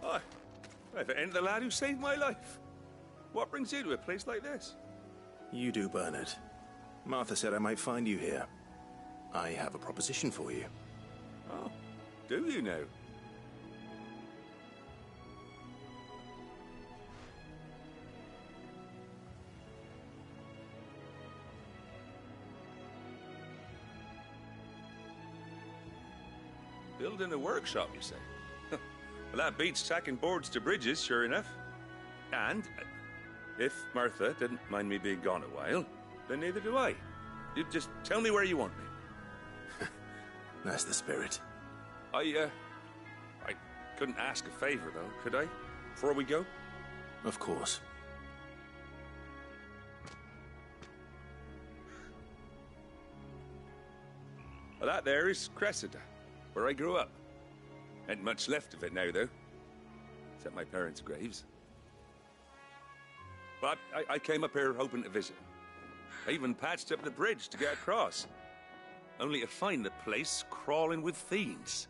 Hi. If it ain't the lad who saved my life. What brings you to a place like this? You do, Bernard. Martha said I might find you here. I have a proposition for you. Oh, do you now? Building a workshop, you say? Well, that beats tacking boards to bridges, sure enough. And if Martha didn't mind me being gone a while, then neither do I. You just tell me where you want me. That's the spirit. I couldn't ask a favor, though, could I? Before we go? Of course. Well, that there is Cressida, where I grew up. Ain't much left of it now, though. Except my parents' graves. But I came up here hoping to visit. I even patched up the bridge to get across. Only to find the place crawling with fiends.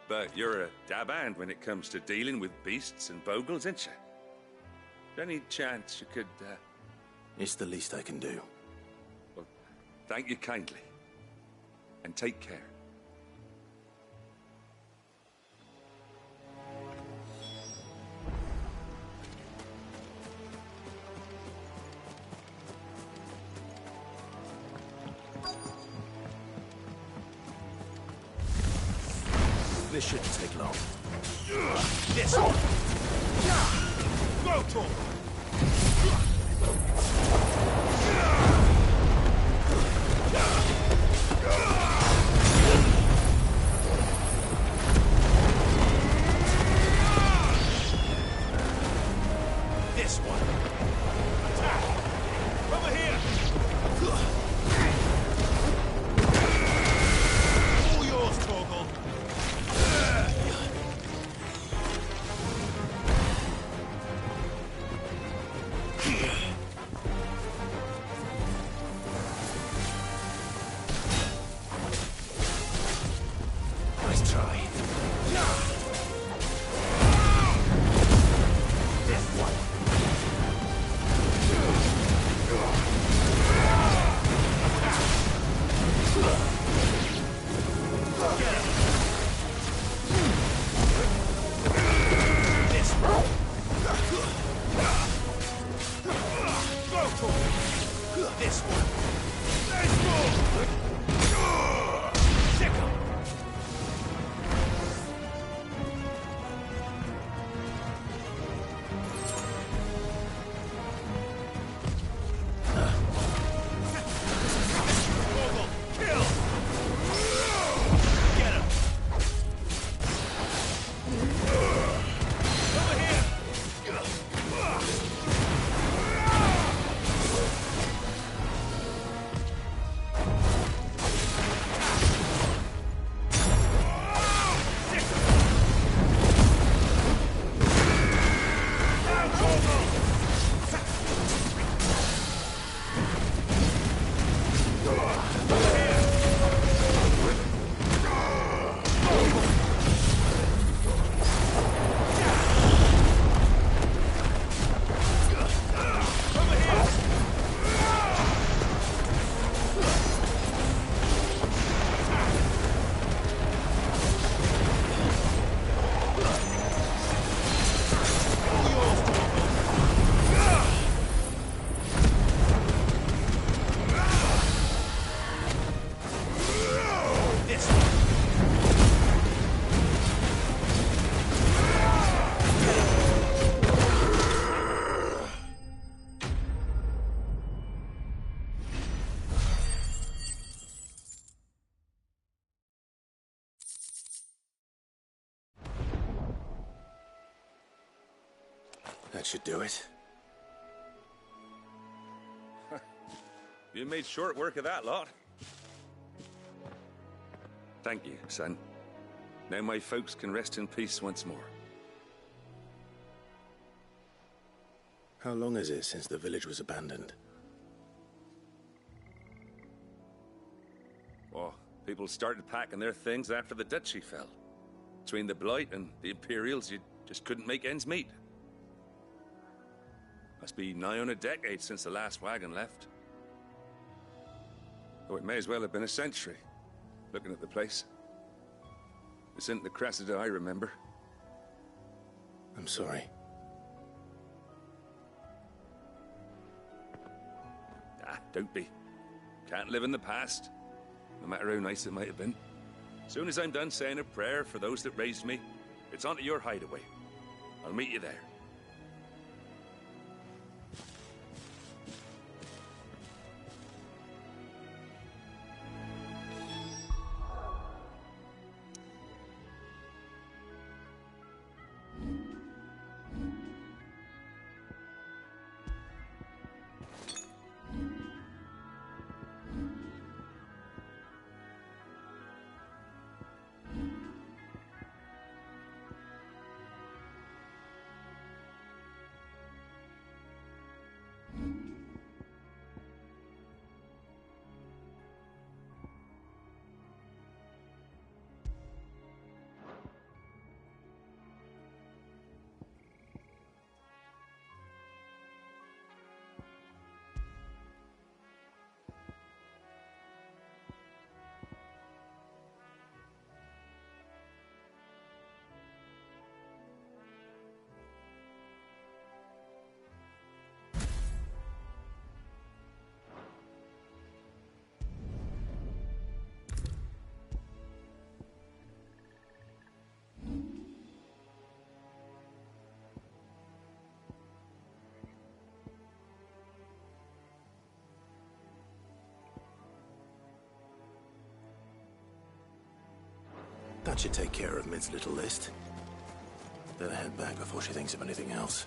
But you're a dab hand when it comes to dealing with beasts and bogles, ain't you? Any chance you could, It's the least I can do. Well, thank you kindly. And take care. This shouldn't take long. This one! Go, Torgal! This one! Attack! Over here! All yours, Torgal! Nice try. This one. Get him. This one. Go for it. This one. Let's go. Sick 'em. Torgal, kill! Get him! Over here! Sick 'em! Now, Torgal! That should do it. You made short work of that lot. Thank you, son. Now my folks can rest in peace once more. How long is it since the village was abandoned? Well, people started packing their things after the duchy fell. Between the Blight and the Imperials, you just couldn't make ends meet. Must be nigh on a decade since the last wagon left. Though it may as well have been a century, looking at the place. This isn't the Cressida I remember. I'm sorry. Ah, don't be. Can't live in the past, no matter how nice it might have been. Soon as I'm done saying a prayer for those that raised me, it's on to your hideaway. I'll meet you there. That should take care of Mid's little list. Better head back before she thinks of anything else.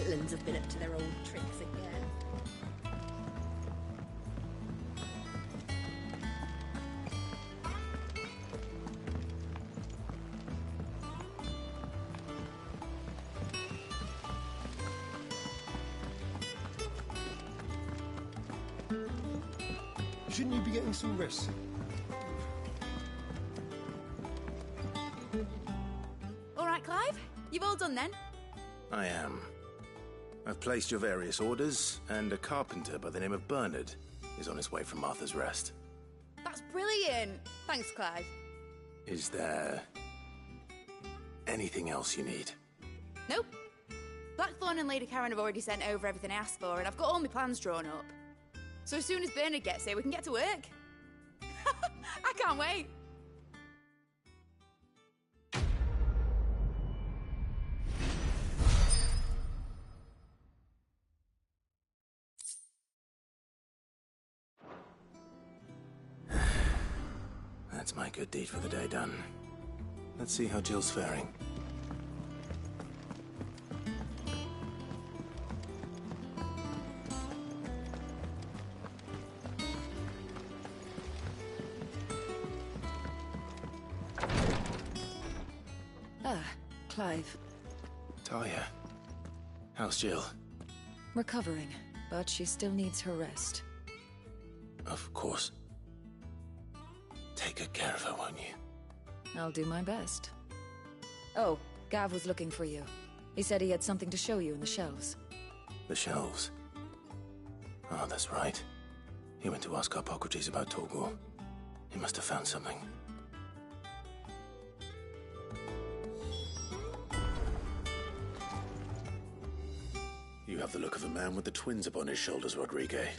villains have been up to their old tricks again. Shouldn't you be getting some rest? All right, Clive. You've all done then? I am. I've placed your various orders, and a carpenter by the name of Bernard is on his way from Martha's Rest. That's brilliant. Thanks, Clive. Is there anything else you need? Nope. Blackthorn and Lady Karen have already sent over everything I asked for, and I've got all my plans drawn up. So as soon as Bernard gets here, we can get to work. I can't wait. That's my good deed for the day done. Let's see how Jill's faring. Clive. Talia. How's Jill? Recovering, but she still needs her rest. Of course. Take good care of her, won't you? I'll do my best. Oh, Gav was looking for you. He said he had something to show you in the shelves. The shelves? Oh, that's right. He went to ask Harpocrates about Torgor. He must have found something. You have the look of a man with the twins upon his shoulders, Rodrigue.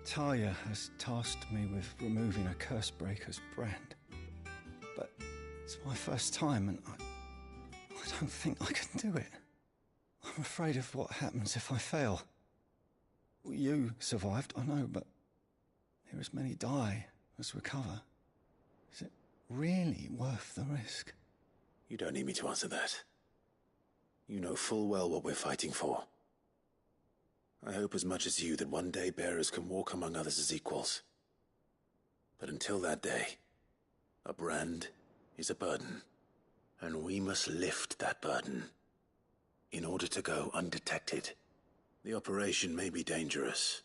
Talia has tasked me with removing a Cursebreaker's brand. But it's my first time, and I don't think I can do it. I'm afraid of what happens if I fail. You survived, I know, but here as many die as recover. Is it really worth the risk? You don't need me to answer that. You know full well what we're fighting for. I hope as much as you that one day bearers can walk among others as equals. But until that day, a brand is a burden, and we must lift that burden in order to go undetected. The operation may be dangerous,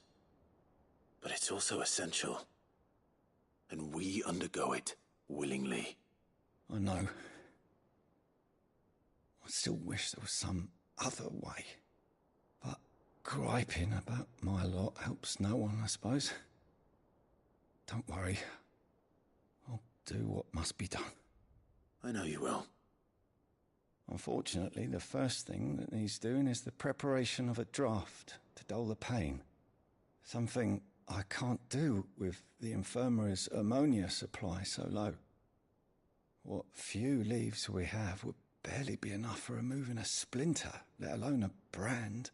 but it's also essential, and we undergo it willingly. I know. I still wish there was some other way. But griping about my lot helps no one, I suppose. Don't worry. I'll do what must be done. I know you will. Unfortunately, the first thing that needs doing is the preparation of a draft to dull the pain. Something I can't do with the infirmary's ammonia supply so low. What few leaves we have would barely be enough for removing a splinter, let alone a brand.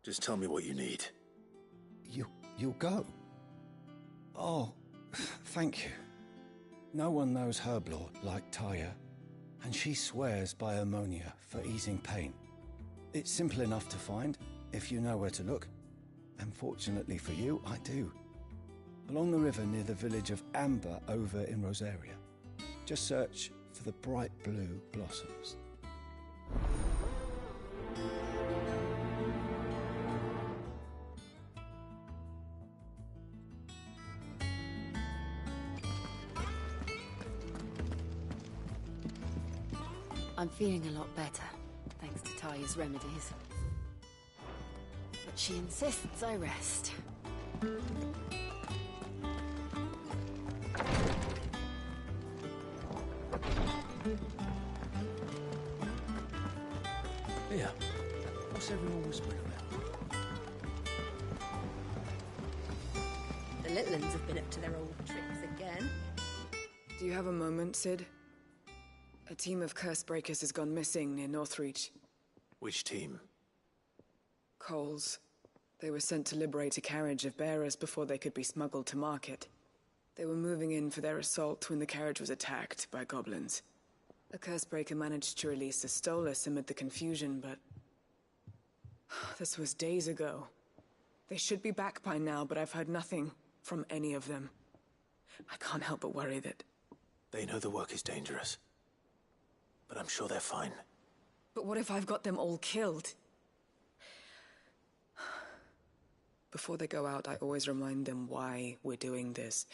Just tell me what you need. You'll go? Oh, thank you. No one knows Herblore like Taya, and she swears by ammonia for easing pain. It's simple enough to find, if you know where to look. And fortunately for you, I do. Along the river near the village of Amber over in Rosaria. Just search for the bright blue blossoms. I'm feeling a lot better, thanks to Taya's remedies. But she insists I rest. Here, what's everyone whispering about? The little uns have been up to their old tricks again. Do you have a moment, Sid? A team of curse breakers has gone missing near Northreach. Which team? Coles. They were sent to liberate a carriage of bearers before they could be smuggled to market. They were moving in for their assault when the carriage was attacked by goblins. A curse breaker managed to release a Stolas amid the confusion, but... this was days ago. They should be back by now, but I've heard nothing from any of them. I can't help but worry that... They know the work is dangerous. But I'm sure they're fine. But what if I've got them all killed? Before they go out, I always remind them why we're doing this,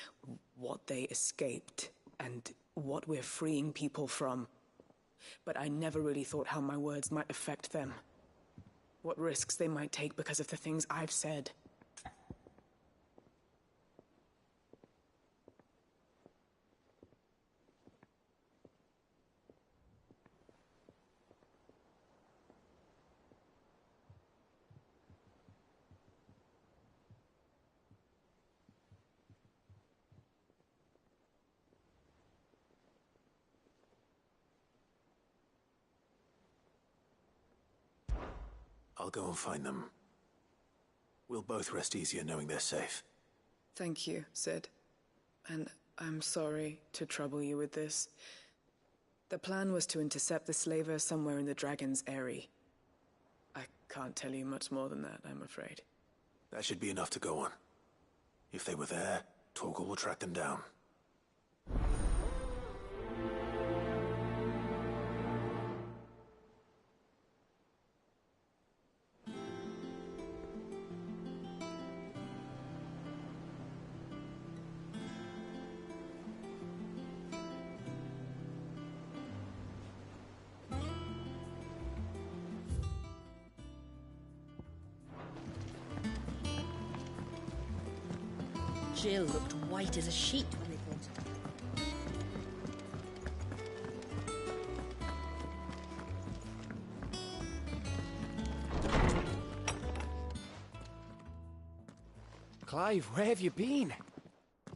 what they escaped, and what we're freeing people from. But I never really thought how my words might affect them. What risks they might take because of the things I've said. I'll go and find them. We'll both rest easier knowing they're safe. Thank you, Sid. And I'm sorry to trouble you with this. The plan was to intercept the slaver somewhere in the Dragon's Eyrie. I can't tell you much more than that, I'm afraid. That should be enough to go on. If they were there, Torgal will track them down. Jill looked white as a sheet when they brought her. Clive, where have you been?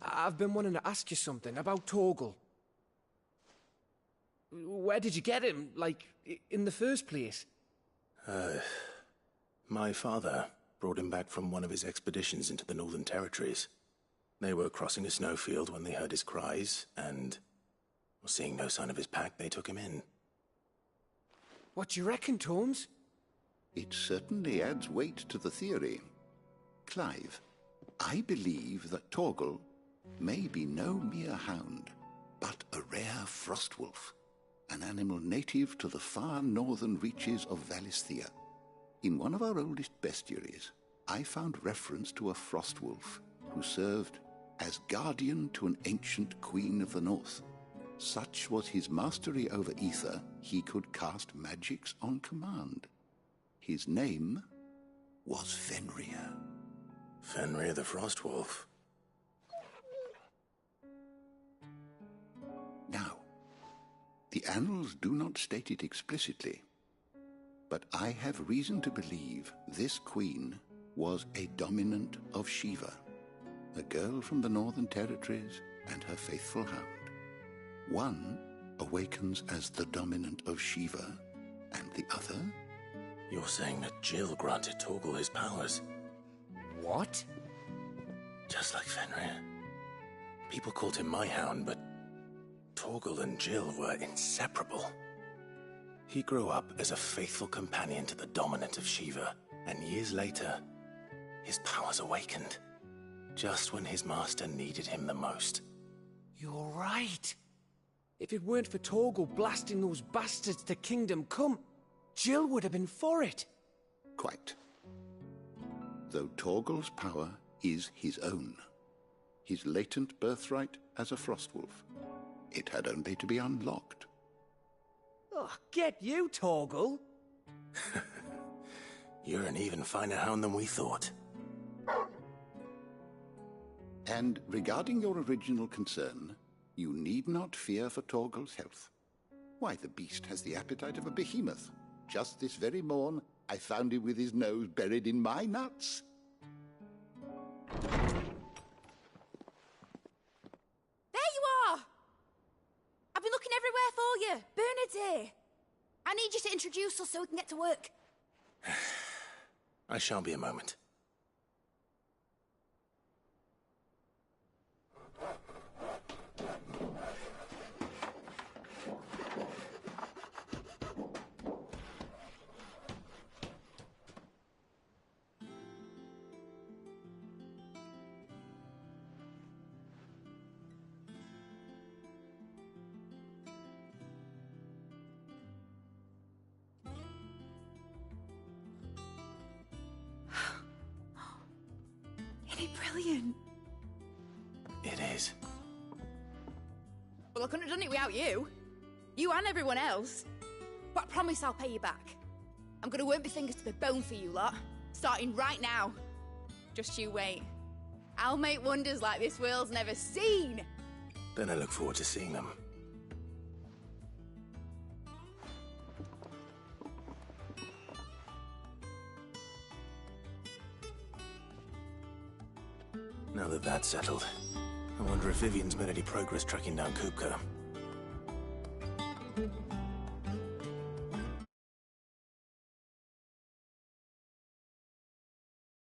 I've been wanting to ask you something about Torgal. Where did you get him, like, in the first place? My father brought him back from one of his expeditions into the Northern Territories. They were crossing a snowfield when they heard his cries, and, seeing no sign of his pack, they took him in. What do you reckon, Torms? It certainly adds weight to the theory. Clive, I believe that Torgal may be no mere hound, but a rare frostwolf, an animal native to the far northern reaches of Valisthea. In one of our oldest bestiaries, I found reference to a frostwolf who served as guardian to an ancient queen of the north. Such was his mastery over ether, he could cast magics on command. His name was Fenrir. Fenrir the Frostwolf. Now, the annals do not state it explicitly, but I have reason to believe this queen was a dominant of Shiva, a girl from the Northern Territories and her faithful hound. One awakens as the dominant of Shiva, and the other You're saying that Jill granted Torgal his powers? What? Just like Fenrir. People called him my hound, but Torgal and Jill were inseparable. He grew up as a faithful companion to the dominant of Shiva, and years later, his powers awakened, just when his master needed him the most. You're right. If it weren't for Torgal blasting those bastards to Kingdom Come, Jill would have been for it. Quite. Though Torgal's power is his own, his latent birthright as a Frostwolf, it had only to be unlocked. Oh, get you, Torgal! You're an even finer hound than we thought. And regarding your original concern, you need not fear for Torgal's health. Why, the beast has the appetite of a behemoth. Just this very morn, I found him with his nose buried in my nuts. There you are! I've been looking everywhere for you. Bernard's here. I need you to introduce us so we can get to work. I shall be a moment. Isn't it brilliant? It is. Well, I couldn't have done it without you. You and everyone else. But I promise I'll pay you back. I'm gonna work my fingers to the bone for you lot. Starting right now. Just you wait. I'll make wonders like this world's never seen. Then I look forward to seeing them. Now that that's settled, I wonder if Vivian's made any progress tracking down Kupka.